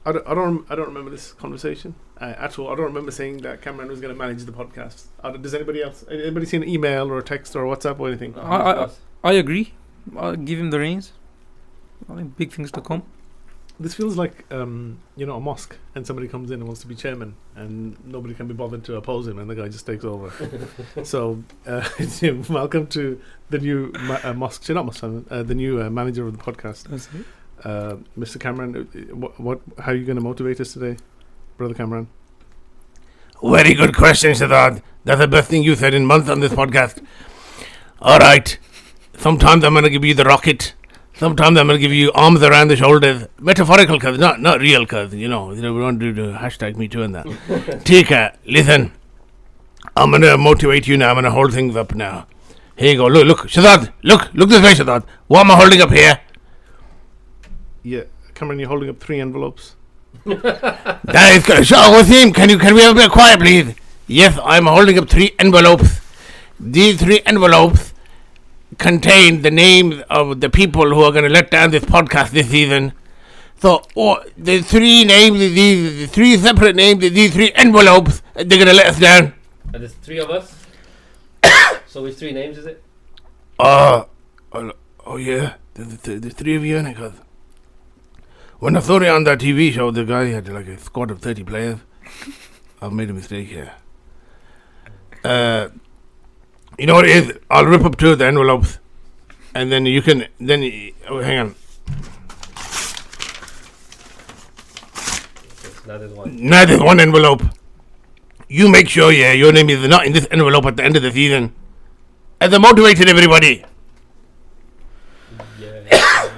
I don't remember this conversation at all. I don't remember saying that Kamran was going to manage the podcast. Does anybody see an email or a text or WhatsApp or anything? I agree. I'll give him the reins. I think big things to come. This feels like a mosque, and somebody comes in and wants to be chairman, and nobody can be bothered to oppose him, and the guy just takes over. So, welcome to the new the new manager of the podcast, Mr. Kamran. How are you going to motivate us today, Brother Kamran? Very good question, Shadad. That's the best thing you said in months on this podcast. All right. Sometimes I'm going to give you the rocket. Sometimes I'm going to give you arms around the shoulders. Metaphorical, cuz, not real, cuz, we don't do the hashtag me too and that. Tika, listen. I'm going to motivate you now. I'm going to hold things up now. Here you go. Look, Shadad. Look this way, Shadad. What am I holding up here? Yeah, Cameron, you're holding up 3 envelopes. That is good. Wasim, can we have a bit of quiet, please? Yes, I'm holding up 3 envelopes. These 3 envelopes contain the names of the people who are going to let down this podcast this season. So, the 3 names, the 3 separate names, these 3 envelopes, they're going to let us down. And there's 3 of us. So which 3 names is it? Oh yeah, there's 3 of you in it, cuz. When I saw it on that TV show, the guy had like a squad of 30 players. I've made a mistake here. You know what it is? I'll rip up 2 of the envelopes, and then you can. Hang on. Now there's 1 envelope. You make sure, your name is not in this envelope at the end of the season. As I motivated everybody. Yeah,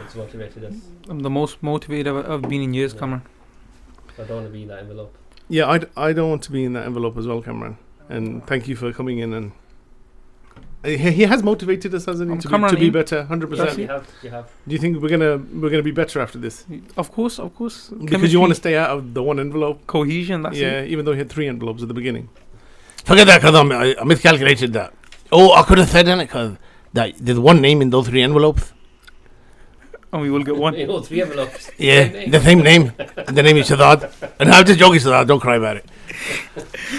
it's motivated us. I'm the most motivated I've been in years, Kamran. I don't want to be in that envelope. Yeah, I don't want to be in that envelope as well, Kamran. And thank you for coming in, and he has motivated us, hasn't he, to be better, 100%. Yes, you have. Do you think we're gonna be better after this? Of course. Because Chemistry, you want to stay out of the 1 envelope. cohesion. That's it. Even though you had 3 envelopes at the beginning. Forget that, cuz I miscalculated that. Oh, I could have said in it, cuz that there's 1 name in those 3 envelopes. And we will get 1. In all 3 envelopes. Yeah, the same name. The name is Shadad. And I'm just joking, Shadad. Don't cry about it.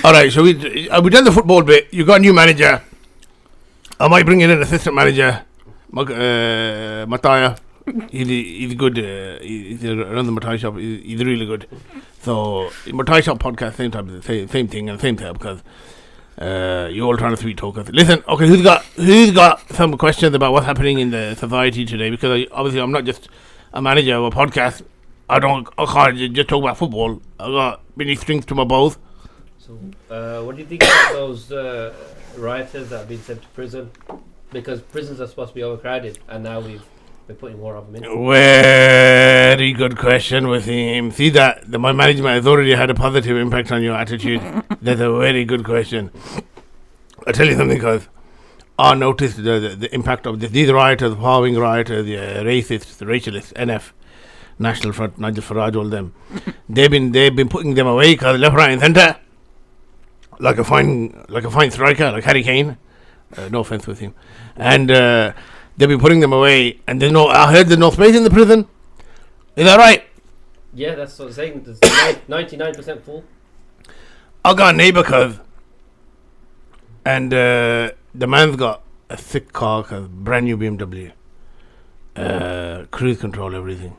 All right, so we done the football bit. You got a new manager. I might bring in an assistant manager, Mataya. He's good. He's around the Mataya shop. He's really good. So Mataya shop podcast, same type of same thing and same type, because you're all trying to sweet talk us. Listen, okay, who's got some questions about what's happening in the society today? Because obviously I'm not just a manager of a podcast. I can't just talk about football. I got many strings to my bows. So, what do you think about those rioters that have been sent to prison? Because prisons are supposed to be overcrowded, and now we're putting more of them in. Very good question with him. See that my management has already had a positive impact on your attitude. That's a very good question. I'll tell you something, because I noticed the impact of these rioters, following rioters, racists, racialists, NF, National Front, Nigel Farage, all them. They've been putting them away, because left, right, and centre, like a fine striker, like Harry Kane. No offense with him, and they've been putting them away. And I heard there's no space in the prison. Is that right? Yeah, that's what I'm saying. There's 99% full. I got a neighbour, cuz, and the man's got a sick car, cuz, brand new BMW, cruise control, everything,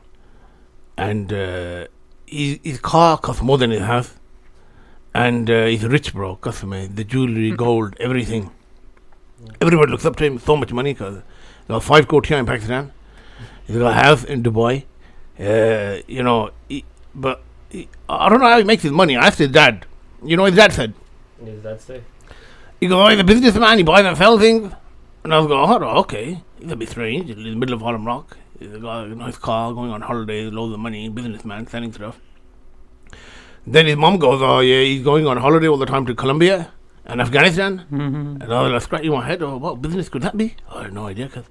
and his car costs more than his house, and he's rich, bro. Customer, the jewelry, gold, everything. Everybody looks up to him. So much money, cuz. He got 5 crore in Pakistan. He's got a house in Dubai. But I don't know how he makes his money. I asked his dad. You know what his dad said? What does that say? He goes, he's a businessman. He buys and sells things. And I was going, okay. He's a bit strange. He's in the middle of Alum Rock. He's got a nice car, going on holidays, loads of money, businessman, selling stuff. Then his mom goes, he's going on holiday all the time to Colombia and Afghanistan. Mm-hmm. And I was like, scratching my head, what business could that be? I have no idea, because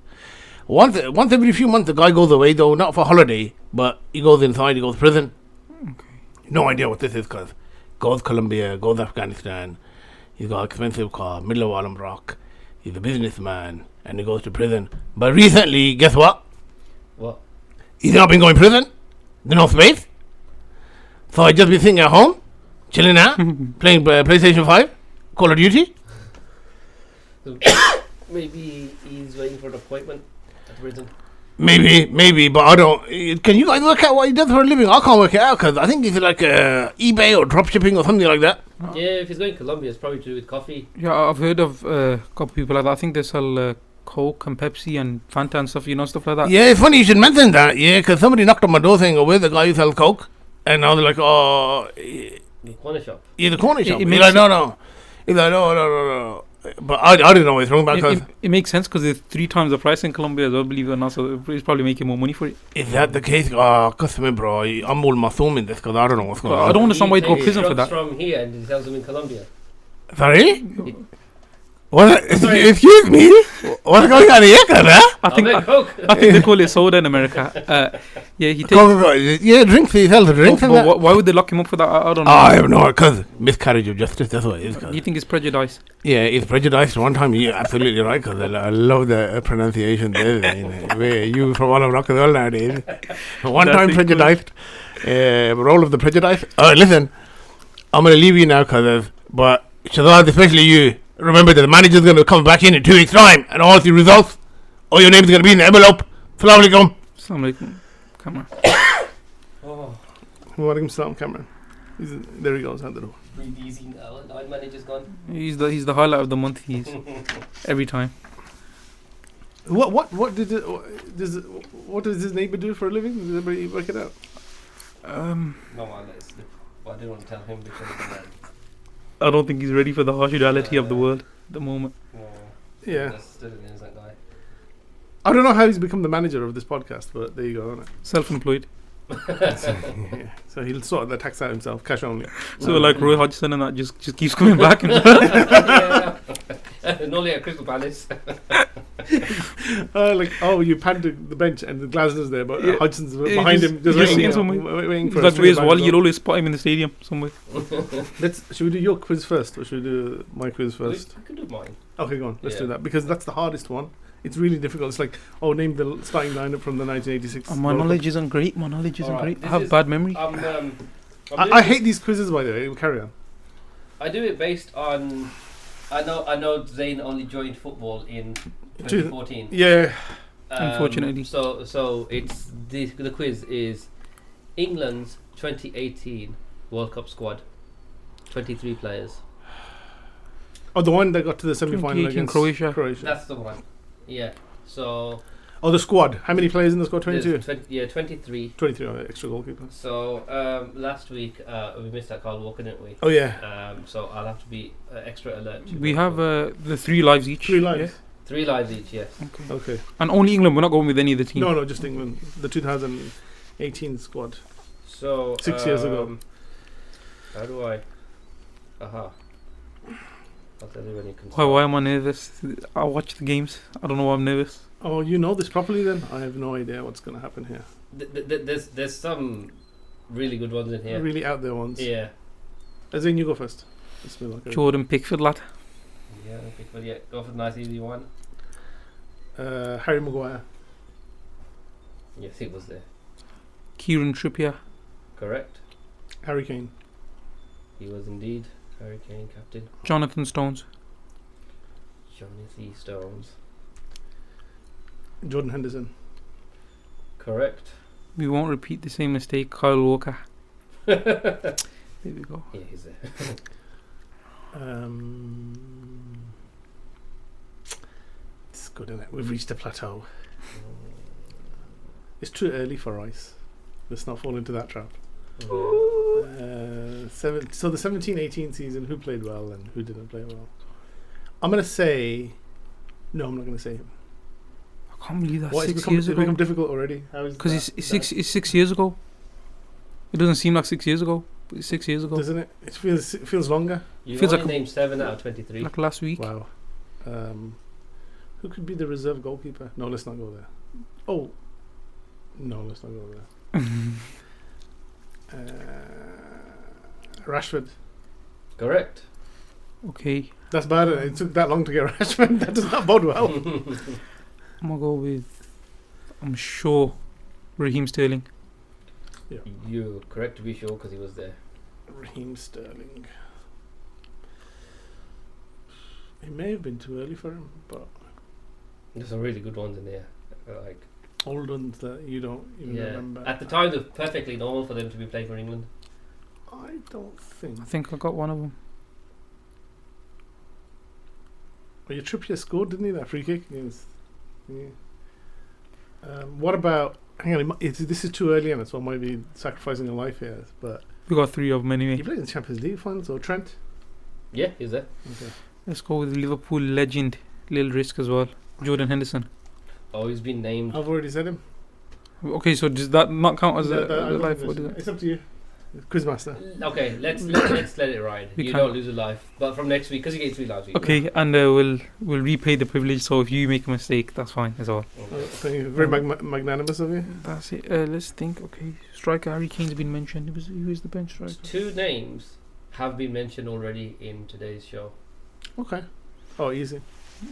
once every few months the guy goes away, though, not for holiday, but he goes inside, he goes to prison. Okay. No idea what this is, because goes Colombia, goes Afghanistan, he's got an expensive car, middle of Alum Rock, he's a businessman, and he goes to prison. But recently, guess what? What? He's not been going to prison. There's no space. So I just been sitting at home, chilling out, playing PlayStation 5, Call of Duty. So maybe he's waiting for an appointment at the prison. Maybe, but I don't. Can you guys work out what he does for a living? I can't work it out because I think he's like eBay or dropshipping or something like that. Yeah, if he's going to Colombia, it's probably to do with coffee. Yeah, I've heard of a couple people like that. I think they sell Coke and Pepsi and Fanta and stuff, stuff like that. Yeah, it's funny you should mention that. Yeah, because somebody knocked on my door saying, "Oh, where's the guy who sells Coke?" And now they're like, "Oh, The corner shop. yeah, the corner shop." it He's makes like, "No." He's like, "No." But I didn't know it's wrong because It makes sense because it's 3 times the price in Colombia as well, believe it or not, so he's probably making more money for it. is that the case? Customer, bro, I'm all masum in this because I don't know what's going I on. don't understand why he'd go He prison for drugs that. from here and he sells them in Colombia. Sorry? What? Excuse me? What's going on here, Kamran? I think Coke. I think they call it soda in America. Yeah, he takes. Yeah, drinks. He sells drinks. But and that. why would they lock him up for that? I don't know. I have no, because miscarriage of justice. That's what it is. 'Cause You think it's prejudice? yeah, it's prejudiced. One time, you're absolutely right. Because I love the pronunciation there. Where you from Alum Rock and Sparkhill nowadays. One That's time it, prejudiced. Role of the prejudice. Listen, I'm gonna leave you now, but Shazad, especially you. Remember that the manager's going to come back in 2 weeks' time and all the results. All your name's going to be in the envelope. Assalamu alaikum. Assalamu alaikum, Kamran. Oh, Walaikum salam, Kamran. There he goes, out the door. breathe easy now. Our manager's gone. He's the highlight of the month. He's every time. What does his neighbour do for a living? Does everybody work it out? No, I didn't want to tell him because of that. I don't think he's ready for the harsh reality of the world at the moment. No, Yeah. that's still an innocent guy. I don't know how he's become the manager of this podcast, but there you go, isn't Self-employed. it? So he'll sort the tax out himself, cash only. So like Roy Hodgson and that just keeps coming back. And Yeah. And only at Crystal Palace. You panned the bench and the Glasner's there, but Yeah. Hodgson's Yeah, behind just- him, just just waiting, seeing someone. waiting for like us to where's get back Wally? as You'll well. always spot him in the stadium somewhere. Should we do your quiz first, or should we do my quiz first? We can do mine. Okay, go on. Let's do Yeah. that because that's the hardest one. It's really difficult. It's like, name the starting lineup from the 1986. Oh, my World Cup. knowledge isn't great. My knowledge isn't Alright, great. I this have is- bad memory. I hate these quizzes, by the way. Carry on. I do it based on. I know Zayn only joined football in 2014. Yeah. Unfortunately. So it's the quiz is England's 2018 World Cup squad. 23 players. Oh, the one that got to the semi-final 2018 against Croatia. That's the one. Yeah. So Oh, the squad. How many players in the squad? 22? there's 23. 23, extra goalkeeper. So last week we missed that Carl Walker, didn't we? Oh, yeah. So I'll have to be extra alert. to We go have for the 3 lives each. 3 lives. 3 lives each. Yes. Yeah? Okay. And only England. We're not going with any of the team. No, just England. The 2018 squad. So 6 years ago. How do I? Aha. I'll tell you when you can. Why am I nervous? I watch the games. I don't know why I'm nervous. Oh, you know this properly then? I have no idea what's going to happen here. There's some really good ones in here. Really out there ones. Yeah. As in, you go first. Bismillah. Jordan Pickford, lad. Yeah. But yeah, go for the nice easy one. Harry Maguire. Yes, he was there. Kieran Trippier. Correct. Harry Kane. He was indeed Harry Kane, captain. Jonathan Stones. Jonathan Stones. Jordan Henderson. Correct. We won't repeat the same mistake. Kyle Walker. There we go. Yeah, he's there. It's good, isn't it? We've reached a plateau. It's too early for Rice. Let's not fall into that trap. So the 17-18 season, who played well and who didn't play well? I'm going to say... No, I'm not going to say him. I can't believe that. What, 6 it's years become ago. difficult already? Because it's 6 years ago. It doesn't seem like 6 years ago. But it's 6 years ago. Doesn't it? It feels longer. You Feels only like named 7 out of 23. Like last week. Wow. Who could be the reserve goalkeeper? No, let's not go there. Oh. No, let's not go there. Rashford. Correct. Okay. That's bad. It took that long to get Rashford. That does not bode well. I'm going to go with, I'm sure, Raheem Sterling. You're correct to be sure because he was there. Raheem Sterling. It may have been too early for him, but There's some really good ones in there. Like Old ones that you don't even remember. At the time, it was perfectly normal for them to be playing for England. I don't think. I think I got one of them. Well, your Trippier scored, didn't he? That free kick. Yes. Yeah. What about? Hang on, this is too early, and so I might be sacrificing a life here. But We got 3 of them anyway. he played in the Champions League final, so Trent. Yeah, he's there. Okay. Let's go with Liverpool legend, little risk as well, Jordan Henderson. Oh, he's been named. I've already said him. Okay, so does that not count as I a don't life? think Or does it? it's up to you, Quizmaster. Okay, let's let it ride. We You can't. don't lose a life, but from next week, because you get 3 lives. Okay, and we'll repay the privilege. So if you make a mistake, that's fine as well. Thank you. Very magnanimous of you. That's it. Let's think. Okay, striker Harry Kane's been mentioned. Who is the bench striker? 2 names have been mentioned already in today's show. Okay. Oh, easy.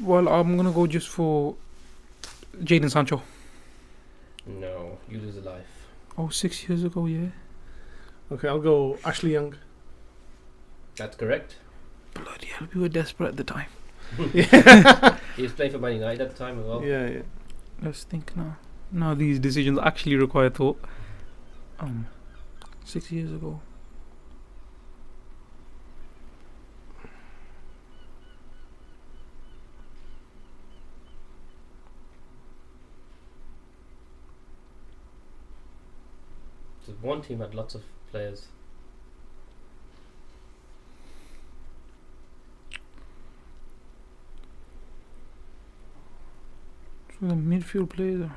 Well, I'm gonna go just for Jadon Sancho. No, you lose a life. Oh, 6 years ago, yeah. Okay, I'll go Ashley Young. That's correct. Bloody hell, we were desperate at the time. He was playing for Man United at the time as well. Yeah. Let's think now. Now these decisions actually require thought. 6 years ago. So one team had lots of players. So the midfield players.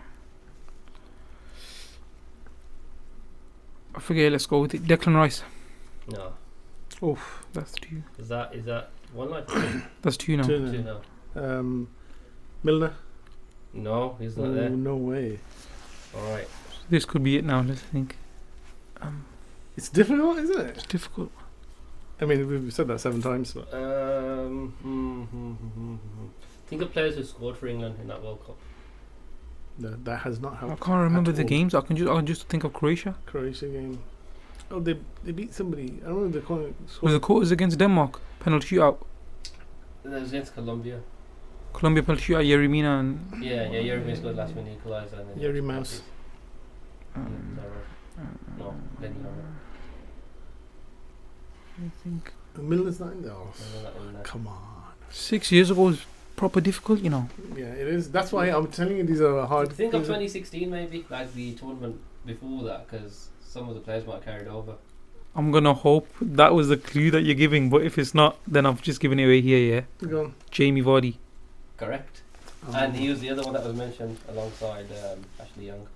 I forget. Let's go with it. Declan Rice. No. Oof, that's 2. Is that one life? That's 2 now. 2 2 now. now. Milner. No, he's not Oh, there. no way. Alright. This could be it now. Let's think. It's difficult, isn't it? It's difficult. I mean, we've said that 7 times, but Think of players who scored for England in that World Cup. that has not I helped. can't remember at the all. games. I'll just think of Croatia. Croatia game. Oh, they beat somebody. I remember the Was the quarters against Denmark? Penalty shootout. That was against Colombia. Colombia penalty shootout. Yeremina and Yeah, Yeremy scored last minute equaliser. And then Yerry Mouse. No, Lenny I think Milner's not in there. Oh, Harrow. come on. 6 years ago was proper difficult, you know. Yeah, it is. That's why I'm telling you these are hard. Think of things. 2016 maybe, like the tournament before that, because some of the players might have carried over. I'm gonna hope that was the clue that you're giving, but if it's not, then I've just given it away here. Yeah, Go on. Jamie Vardy. Correct. Oh. And he was the other one that was mentioned alongside Ashley Young.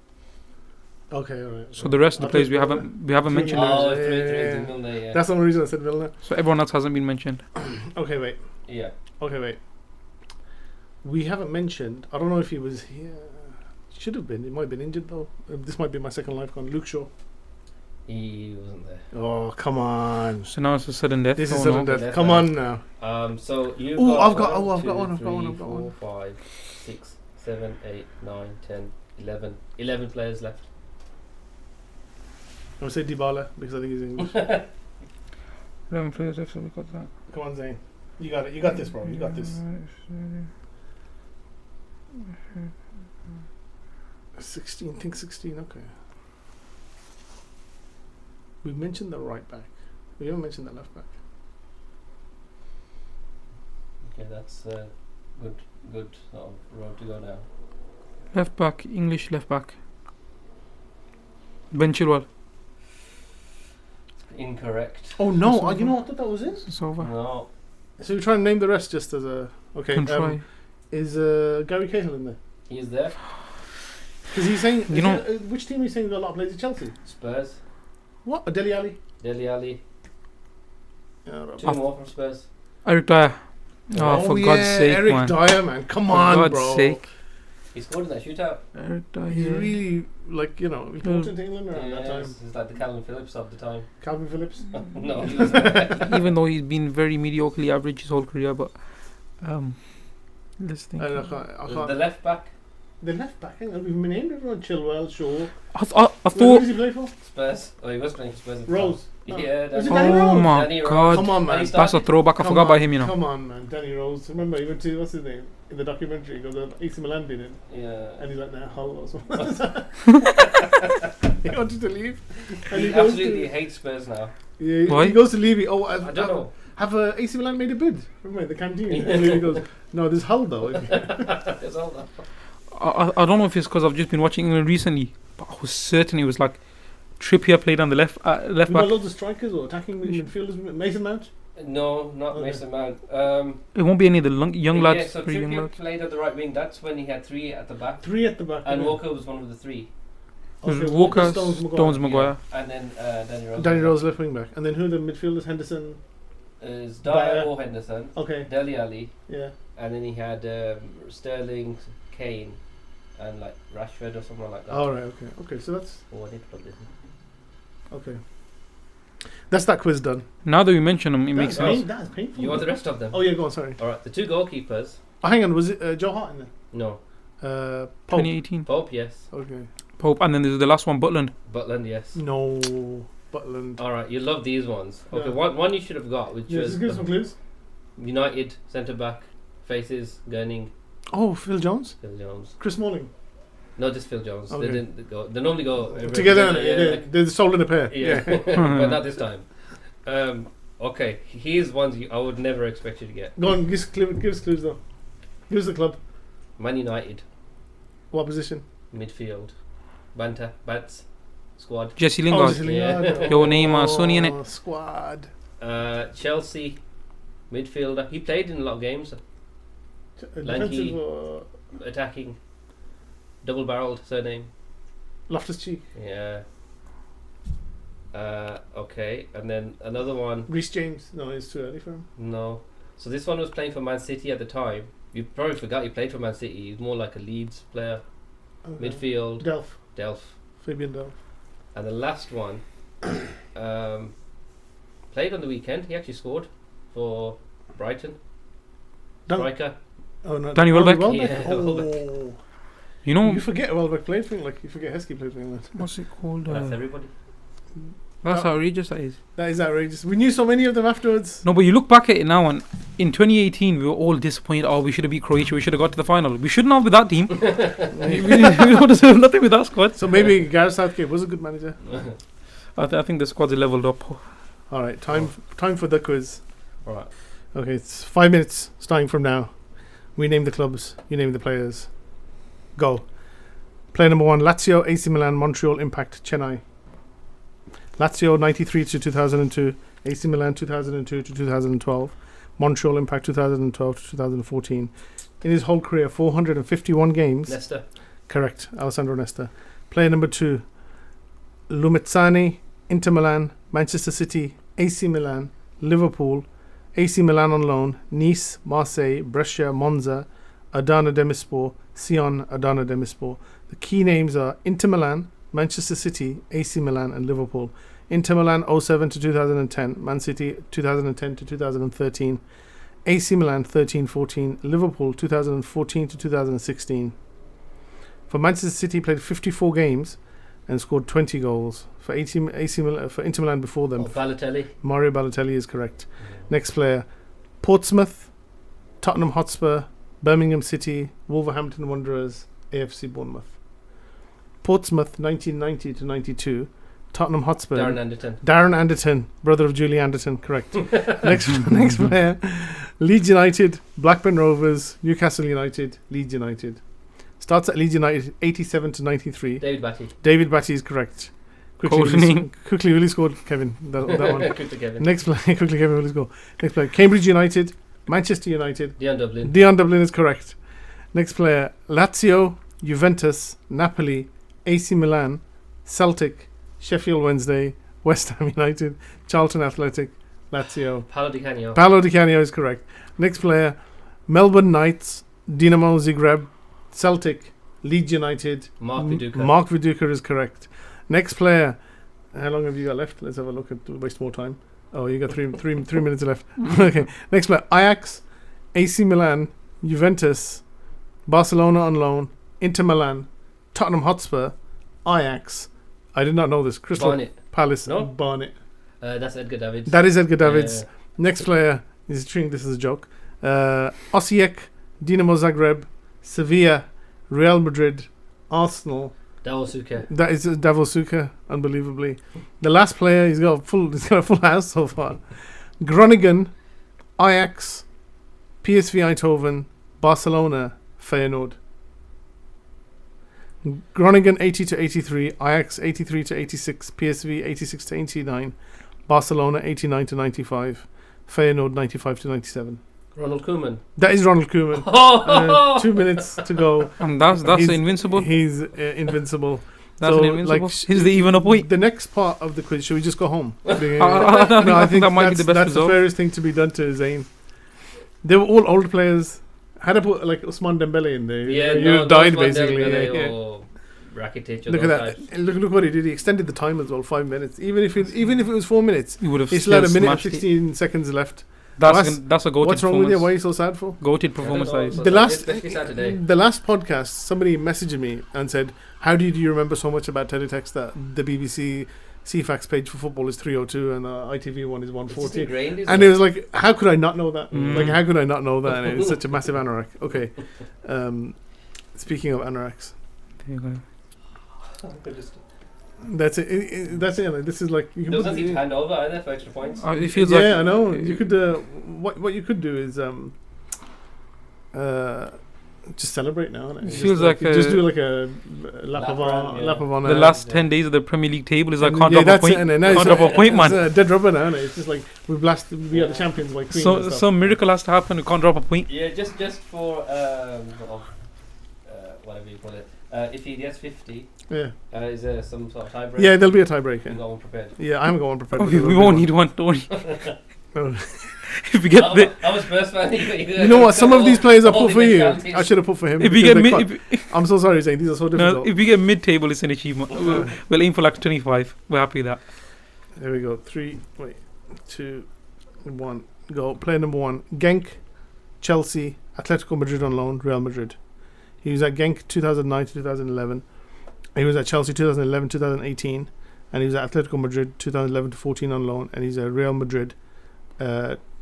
Okay, alright. So the rest of the I'll players put we haven't mentioned. Oh, Yeah, yeah, yeah. Milner, yeah. That's the only reason I said Milner. So everyone else hasn't been mentioned. Okay, wait. Yeah. Okay, wait. We haven't mentioned. I don't know if he was here. Should have been. He might have been injured though. This might be my second life gone. Luke Shaw. He wasn't there. Oh, come on. So now it's a sudden death. This is Oh, sudden no. death. Come on now. So you've Ooh, got I've got- one, I've got two, one, I've got three, one, I've got one. 4, 5, 6, 7, 8, 9, 10, 11. 11 players left. I'm gonna say Dybala because I think he's English. 11 players left, so we got that. Come on, Zane. You got it. You got this, bro. You got this. 16. Think 16. Okay. We've mentioned the right back. We haven't mentioned the left back. Okay, that's good sort of road to go down. Left back, English left back. Ben Chilwell. Incorrect. Oh no! That's over. You know what? I thought that was it. It's over. No. So we try and name the rest just as a. Okay. Can try. Is Gary Cahill in there? He is there. Because he's saying. You know- which team are you saying got a lot of players at Chelsea? Spurs. What? Dele Alli. Dele Alli. Yeah, right. 2 more from Spurs. Eric Dyer. Oh, for God's sake, Eric man. Dyer, man. Come For on, God's bro. sake. He scored in that shootout. Eric Dyer. He's really important to England around that time. He's like the Calvin Phillips of the time. Calvin Phillips. No, he wasn't. Even though he's been very mediocrely average his whole career, but let's think. I The can't. left back. The left back. Hang on, we've named everyone. Chilwell, Shaw. I Who thought. does he play for? Spurs. Oh, he was playing for Spurs. at the Rose. time. No. Yeah, Was it Danny Danny Oh Rose? my Danny Rose. God. Come on, And he man. That's a started- throwback. I Come forgot on, about him, you know. Come on, man. Danny Rose. Remember, he went to what's his name? in the documentary. He goes, AC Milan did it. Yeah. And he's like, nah, Hull or something. He wanted to leave. And He goes absolutely to, hates Spurs now. yeah, Why? he goes to leave. I don't know. Have AC Milan made a bid? Remember the canteen? And he goes, no, there's Hull though. It's all that. I don't know if it's because I've just been watching England recently, but I was certain it was like Trippier played on the left You got back. loads of strikers or attacking midfielders. Mason Mount. No, not Okay. Mason Mount. It won't be any of the young lads. Yeah, so very young Trippier lads. played at the right wing. That's when he had 3 at the back. 3 at the back. And yeah. Walker was one of the 3. There's Walker, Stones, Maguire. Yeah. And then Danny Rose. Danny Rose left wing back. And then who are the midfielders? Henderson. Is Dyer. Dyer or Henderson. Okay. Dele Alli. Yeah. And then he had Sterling, Kane, and like Rashford or someone like that. All right. Okay. Okay. So that's Oh, I need to plug this in. okay. That's that quiz done. Now that we mention them, it makes That's sense. That's painful. You want the rest of them? Oh yeah. Go on. Sorry. Alright, the 2 goalkeepers. Oh, hang on. Was it Joe Hart in there? No. Pope. 2018. Pope, yes. Okay. Pope, and then there's the last one, Butland. Butland, yes. No. Butland. Alright, you love these ones. Okay, Yeah. one you should have got, which Yeah, was just give some clues. United centre back, faces, Gunning, Oh, Phil Jones. Phil Jones. Chris Smalling. No, just Phil Jones. Okay. They didn't go. They normally go Together. yeah, They're sold in a pair. yeah. But not this time. Okay, here's ones I would never expect you to get. Go on. Give us clues though. Give us the club. Man United, What position? midfield, Bats, squad. Jesse Oh, Lingard. Jesse Lingard. Your name, Sonny, innit? Squad. Chelsea, midfielder. He played in a lot of games. Lanky. Defensive or Attacking, double-barreled surname. Loftus-Cheek. Yeah. Okay, and then another one. Reece James. No, it's too early for him. No. So this one was playing for Man City at the time. You probably forgot he played for Man City. He's more like a Leeds player. Okay. Midfield, Delph. Fabian. Fabian Delph. And the last one, played on the weekend. He actually scored for Brighton. Striker. Oh no. Danny Welbeck? Yeah, Oh. You know, You forget Welbeck played for England, like you forget Heskey played for England. what's it called? That's everybody. That's outrageous, that is. That is outrageous. We knew so many of them afterwards. No, but you look back at it now, and in 2018, we were all disappointed. Oh, we should have beat Croatia. We should have got to the final. We shouldn't have with that team. we don't deserve nothing with that squad. So maybe Gareth Southgate was a good manager. I think the squad's leveled up. All right, time for the quiz. Alright. Okay, it's 5 minutes starting from now. We name the clubs, you name the players. Go. Player number 1, Lazio, AC Milan, Montreal, Impact, Chennai. Lazio 93 to 2002, AC Milan 2002 to 2012, Montreal Impact 2012 to 2014. In his whole career, 451 games. Nesta. Correct, Alessandro Nesta. Player number 2, Lumezzani, Inter Milan, Manchester City, AC Milan, Liverpool, AC Milan on loan, Nice, Marseille, Brescia, Monza, Adana Demirspor, Sion, Adana Demirspor. The key names are Inter Milan, Manchester City, AC Milan and Liverpool. Inter Milan 07 to 2010, Man City 2010 to 2013, AC Milan 13-14, Liverpool 2014 to 2016. For Manchester City, played 54 games and scored 20 goals. For for Inter Milan before them, Balotelli. Mario Balotelli is correct. Next player, Portsmouth, Tottenham Hotspur, Birmingham City, Wolverhampton Wanderers, AFC Bournemouth. Portsmouth 1990 to 92, Tottenham Hotspur. Darren Anderton, brother of Julie Anderton, correct. next player, Leeds United, Blackburn Rovers, Newcastle United, Leeds United. Starts at Leeds United 87 to 93. David Batty is correct. Quickly, will he scored, Kevin? That one. Quickly, Kevin. Next player, quickly, Kevin, will he score? Next player, Cambridge United, Manchester United. Dion Dublin is correct. Next player, Lazio, Juventus, Napoli, AC Milan, Celtic, Sheffield Wednesday, West Ham United, Charlton Athletic, Lazio. Paolo Di Canio is correct. Next player, Melbourne Knights, Dinamo Zagreb, Celtic, Leeds United. Mark Viduka is correct. Next player, how long have you got left? Let's have a look at waste more time. Oh, you got three minutes left. Okay. Next player, Ajax, AC Milan, Juventus, Barcelona on loan, Inter Milan, Tottenham Hotspur, Ajax. I did not know this. Crystal Palace. No? Barnet. That's Edgar Davids. That is Edgar Davids. Next player is treating this as a joke. Osijek, Dinamo Zagreb, Sevilla, Real Madrid, Arsenal. Dawosuke. That is Davosuka, unbelievably. The last player, he's got a full house so far. Groningen, Ajax, PSV Eindhoven, Barcelona, Feyenoord. Groningen 80 to 83, Ajax 83 to 86, PSV 86 to 89, Barcelona 89 to 95, Feyenoord 95 to 97. Ronald Koeman. That is Ronald Koeman. 2 minutes to go. And that's invincible. He's invincible. That's So, an invincible. like, He's the even up weight. The next part of the quiz, should we just go home? I think that might be the best that's the result. fairest thing to be done to Zayn. They were all old players. Had I put like Usman Dembele in there, Yeah, you'd no, have died Usman basically. Dembele Yeah. or Rakitic or Look at those that! guys. Look what he did. He extended the time as well, 5 minutes. Even if it was 4 minutes, You would have he still had a minute and smashed it. 16 seconds left. That's a goated What's wrong with you? performance. Why are you so sad for? Goated performance, that is. So The last, especially Saturday. the last podcast, somebody messaged me and said, "How do you remember so much about teletext that the BBC CFAX page for football is 302 and the ITV one is It's just 140?" ingrained, isn't And it was like, how could I not know that? Mm. Like, how could I not know that? And it's such a massive anorak. Okay. Speaking of anoraks, There you go. that's it. That's it. Like, this is like you can There was put nothing the- to hand over either for extra points. It feels yeah, like I know. You could. What you could do is just celebrate now. Innit? It Just feels like just a- do like a lap of round, yeah. lap of honor. the last 10 days of the Premier League table is like And can't yeah, drop a that's point. it, and now Can't it's drop a point, it's man. a dead rubber now. Innit? It's just like we we are the champions like Queen. and So stuff. some miracle has to happen. We can't drop a point. Yeah, just for whatever you call it. If he gets 50, yeah, is there some sort of tiebreak? yeah, there'll be a You tiebreaker. got one prepared. Yeah, I haven't got one prepared. Oh, but we there'll be won't one. need one. Don't worry. Oh. If we get the, I was first man. You know what? Some of these players I put for you. I should have put for him. if we because get they're mid, quite- I'm so sorry, saying these are so difficult. if we get mid-table, it's an achievement. We'll aim for like 25. We're happy with that. There we go. 3, 2, 1, go. Player number 1, Genk, Chelsea, Atletico Madrid on loan, Real Madrid. He was at Genk 2009 to 2011. He was at Chelsea 2011 2018, and he was at Atletico Madrid 2011 to 14 on loan, and he's at Real Madrid.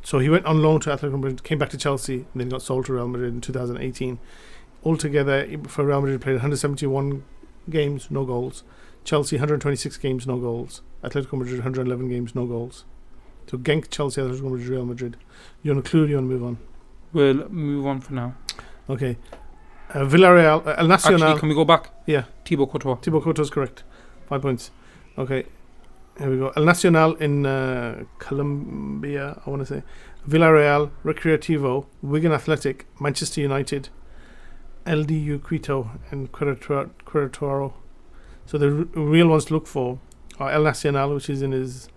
So he went on loan to Atletico Madrid, came back to Chelsea, and then got sold to Real Madrid in 2018. Altogether, for Real Madrid, played 171 games, no goals. Chelsea 126 games, no goals. Atletico Madrid 111 games, no goals. So Genk, Chelsea, Atletico Madrid, Real Madrid. You want to clue? You want to move on? We'll move on for now. Okay. Villarreal, El Nacional. Actually, can we go back? Yeah. Thibaut Courtois. Thibaut Courtois is correct. 5 points. Okay. Here we go. El Nacional in Colombia, I want to say. Villarreal, Recreativo, Wigan Athletic, Manchester United, LDU Quito, and Querétaro. So the real ones to look for are El Nacional, which is in his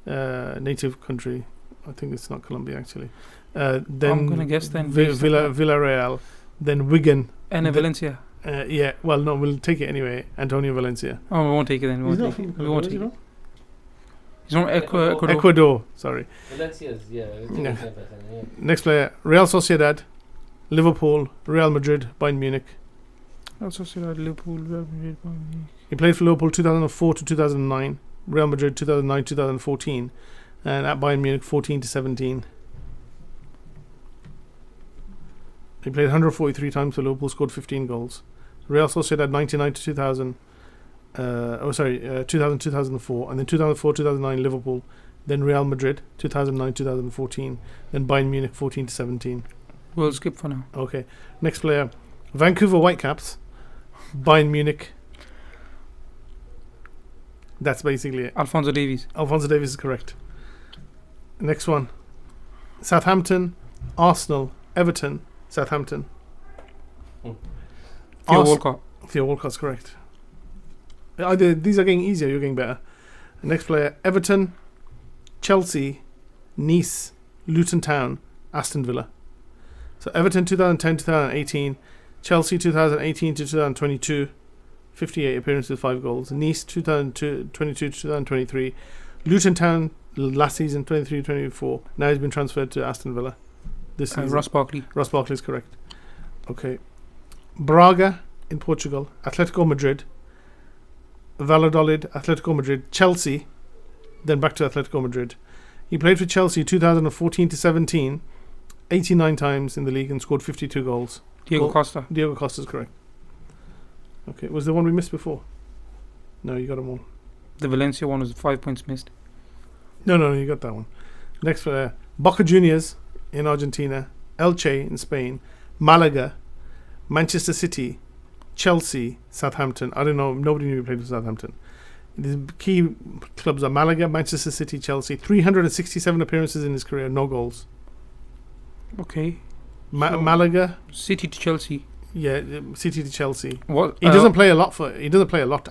native country. I think it's not Colombia, actually. Then I'm going to guess then. Villarreal, then Wigan. And Valencia. Yeah, well, no, we'll take it anyway. Antonio Valencia. Oh, we won't take it then. We won't take it. We won't take it. He's from Ecuador. Ecuador, sorry. Valencia's, yeah. Yeah. Next player, Real Sociedad, Liverpool, Real Madrid, Bayern Munich. Also said Liverpool, Real Madrid, Bayern Munich. He played for Liverpool 2004 to 2009, Real Madrid 2009 2014, and at Bayern Munich 14 to 17. He played 143 times for Liverpool, scored 15 goals. Real Sociedad 99 to 2000. 2000 2004, and then 2004 2009 Liverpool, then Real Madrid 2009 2014, then Bayern Munich 14 to 17. We'll skip for now. Okay, next player, Vancouver Whitecaps, Bayern Munich. That's basically it. Alphonso Davies. Alphonso Davies is correct. Next one, Southampton, Arsenal, Everton, Southampton. Theo Walcott. Theo Walcott's correct. These are getting easier, you're getting better. Next player, Everton, Chelsea, Nice, Luton Town, Aston Villa. So Everton 2010-2018, Chelsea 2018 to 2022, 58 appearances, 5 goals. Nice 2022 to 2023, Luton Town last season 23-24. Now he's been transferred to Aston Villa this season. Ross Barkley. Ross Barkley is correct. Okay. Braga in Portugal, Atletico Madrid, Valladolid, Atletico Madrid, Chelsea, then back to Atletico Madrid. He played for Chelsea 2014 to 17, 89 times in the league and scored 52 goals. Diego Goal- Costa. Diego Costa's correct. Okay, was the one we missed before? No, you got them all. The Valencia one was 5 points missed. No, you got that one. Next player, Boca Juniors in Argentina, Elche in Spain, Malaga, Manchester City, Chelsea, Southampton. I don't know, nobody knew he played for Southampton. The key clubs are Malaga, Manchester City, Chelsea. 367 appearances in his career, no goals. Okay. So- Malaga, City to Chelsea. yeah, City to Chelsea. What? He doesn't play a lot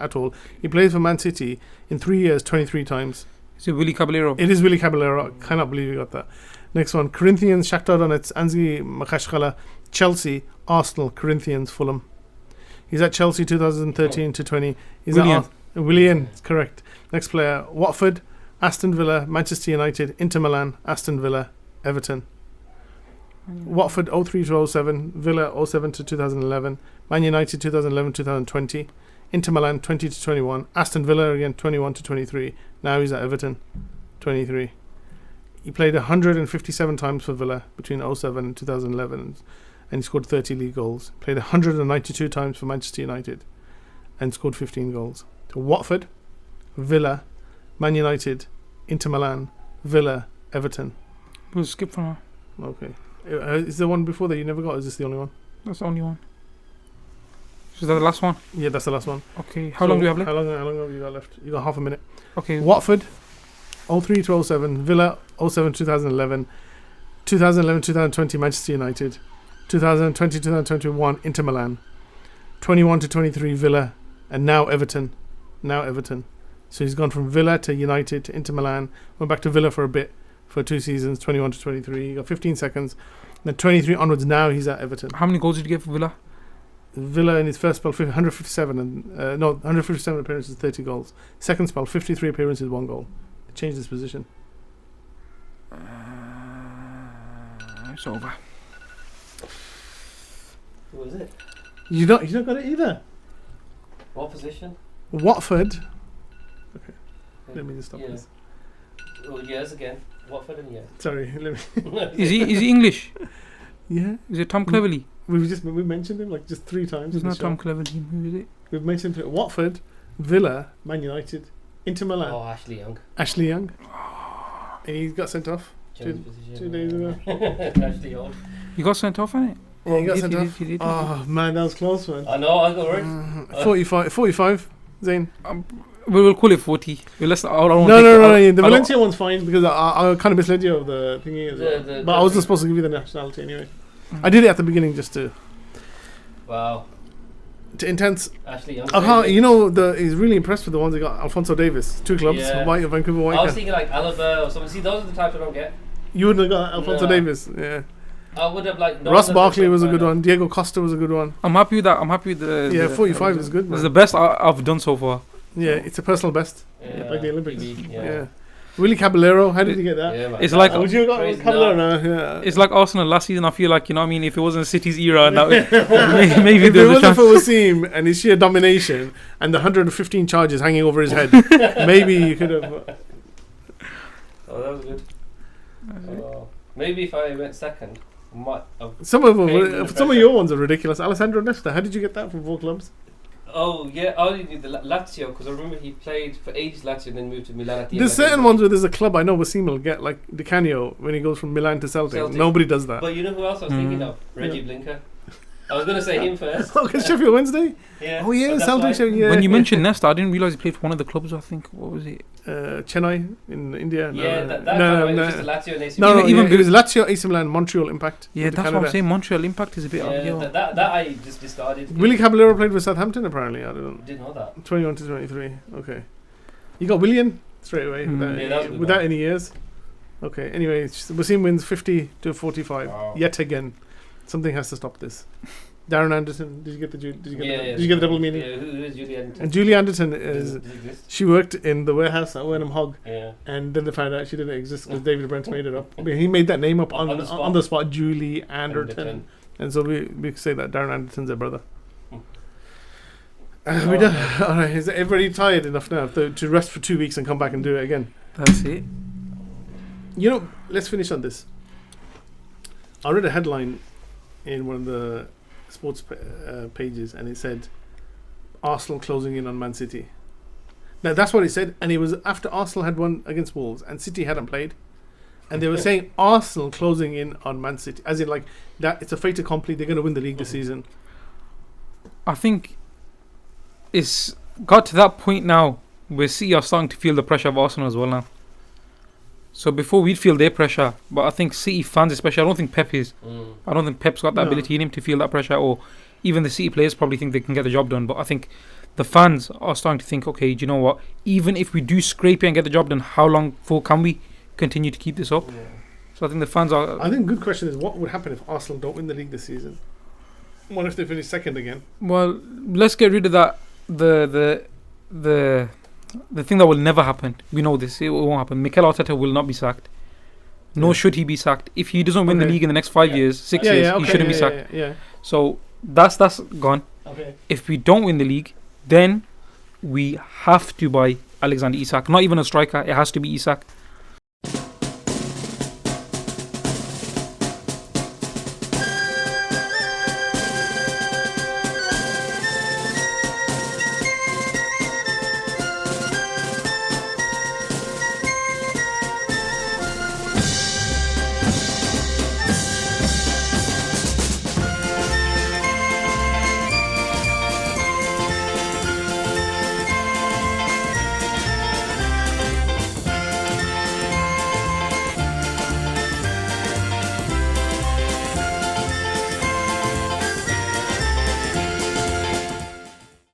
at all. He plays for Man City in 3 years, 23 times. Is it Willy Caballero? It is Willy Caballero. I cannot believe you got that. Next one, Corinthians, Shakhtar Donetsk, Anzi Makashkala, Chelsea, Arsenal, Corinthians, Fulham. He's at Chelsea 2013 to 20. He's Willian. at Willian, correct. Next player, Watford, Aston Villa, Manchester United, Inter Milan, Aston Villa, Everton. Watford 03 to 07, Villa 07 to 2011, Man United 2011 2020, Inter Milan 20 to 21, Aston Villa again 21 to 23. Now he's at Everton 23. He played 157 times for Villa between 07 and 2011 and he scored 30 league goals. Played 192 times for Manchester United and scored 15 goals. So Watford, Villa, Man United, Inter Milan, Villa, Everton. We'll skip for now. Okay. Is there one before that you never got? Or is this the only one? That's the only one. Is that the last one? Yeah, that's the last one. Okay. How long do we have left? How long have you got left? You got half a minute. Okay. Watford, 03 to 07, Villa, 07 2011, 2011 2020 Manchester United, 2020 2021 Inter Milan, 21 to 23 Villa, and now Everton. So he's gone from Villa to United to Inter Milan, went back to Villa for a bit, for 2 seasons, 21 to 23. He got 15 seconds. Then 23 onwards, now he's at Everton. How many goals did you get for Villa? Villa in his first spell, 157 and 157 appearances, 30 goals. Second spell, 53 appearances, 1 goal. He changed his position. It's over. Who was it? You not got it either. What position? Watford. Okay, let me just stop Yeah. this. Oh, yes, again. Watford and yeah. Sorry, let me. Is he English? Yeah, Is it Tom Cleverley? we mentioned him like just 3 times. It's in the not show. Tom Cleverley. Who is it? We've mentioned Watford, Villa, Man United, Inter Milan, Oh, Ashley Young. Ashley Young, and he got sent off. Changed position. 2 days ago. Ashley Young. You got sent off, innit? Yeah, he got He sent did, off. he did. Oh man, that was close, man. I know, I got right. 45, Zayn. We will call it 40. Let's. I don't No, the I don't- Valencia one's fine because I kind of misled you of the thingy as well. But I wasn't supposed to give you the nationality anyway. I did it at the beginning just to Wow. intense. Ashley Young. He's really impressed with the ones that got Alphonso Davis, 2 clubs, Yeah. Vancouver I was Whitecaps. thinking like Alaba or something. See, those are the types I don't get. You wouldn't have got Alphonso No. Davis, yeah. I would have like. Ross Barkley was a good one. Diego Costa was a good one. I'm happy with that. I'm happy with the. Yeah, the- 45 is good, It's man. the best I've done so far. Yeah, it's a personal best, Yeah, like the Olympics. PB, Yeah. Willy Caballero, how did you get that? Yeah, man. It's like- Would you have got Crazy Caballero enough. now? Yeah. It's like Arsenal last season. I feel like, you know what I mean, if it wasn't City's era, now maybe If it there's a wasn't chance. for Wasim and his sheer domination and the 115 charges hanging over his head, maybe you could have. Oh, that was good. Maybe if I went second, I might have. Some of them, Maybe the some of pressure. your ones are ridiculous. Alessandro Nesta, how did you get that from 4 clubs? Oh yeah, I only knew the Lazio because I remember he played for ages Lazio and then moved to Milan at the end. There's certain ones where there's a club I know Wasim will get, like Di Canio when he goes from Milan to Celtic. Celtic. Nobody does that. But you know who else I was thinking of? Reggie Blinker. I was gonna say him first. Okay, Sheffield Wednesday. Yeah. Oh yeah, but that's Celtic. why- Sheffield, yeah. When you mentioned Nesta, I didn't realize he played for one of the clubs. I think, what was it? Chennai in India. Yeah, that kind no, of no, was just Lazio and AC no, Milan. Even it was Lazio, AC Milan, Montreal Impact. Yeah, with that's what Canada. I'm saying. Montreal Impact is a bit. Yeah, that I just discarded. Willy Caballero played for Southampton apparently. I don't know. Didn't know that. 21 to 23. Okay. You got Willian straight away Mm. Yeah, that was a good without one. any years. Okay. Anyway, Wasim wins 50 to 45 Wow. yet again. Something has to stop this. Darren Anderson. Did you get the Yeah, did you get the double meaning? Yeah, who is Julie Anderton? And Julie Anderton is. Does it exist? She worked in the warehouse at Wernham Hogg, Yeah. and then they found out she didn't exist because David Brent made it up. I mean, he made that name up on the spot. Julie Anderton. And so we say that Darren Anderton's their brother. We done. All right, is everybody tired enough now to rest for 2 weeks and come back and do it again? That's it. You know, let's finish on this. I read a headline in one of the sports pages, and it said Arsenal closing in on Man City. Now that's what it said, and it was after Arsenal had won against Wolves and City hadn't played, and they were saying Arsenal closing in on Man City, as in like that it's a fait accompli. They're going to win the league this season. I think it's got to that point now where City are starting to feel the pressure of Arsenal as well now. So before we'd feel their pressure, but I think City fans especially, I don't think Pep is. I don't think Pep's got that ability in him to feel that pressure, or even the City players probably think they can get the job done. But I think the fans are starting to think, okay, do you know what? Even if we do scrape it and get the job done, how long for can we continue to keep this up? Yeah. So I think the fans are... I think a good question is what would happen if Arsenal don't win the league this season? What if they finish second again? Well, let's get rid of that. The thing that will never happen. We know this. It won't happen. Mikel Arteta will not be sacked. Nor should he be sacked. If he doesn't win the league in the next 5 years, 6 years, he shouldn't be sacked. So that's gone. Okay. If we don't win the league, then we have to buy Alexander Isak. Not even a striker. It has to be Isak.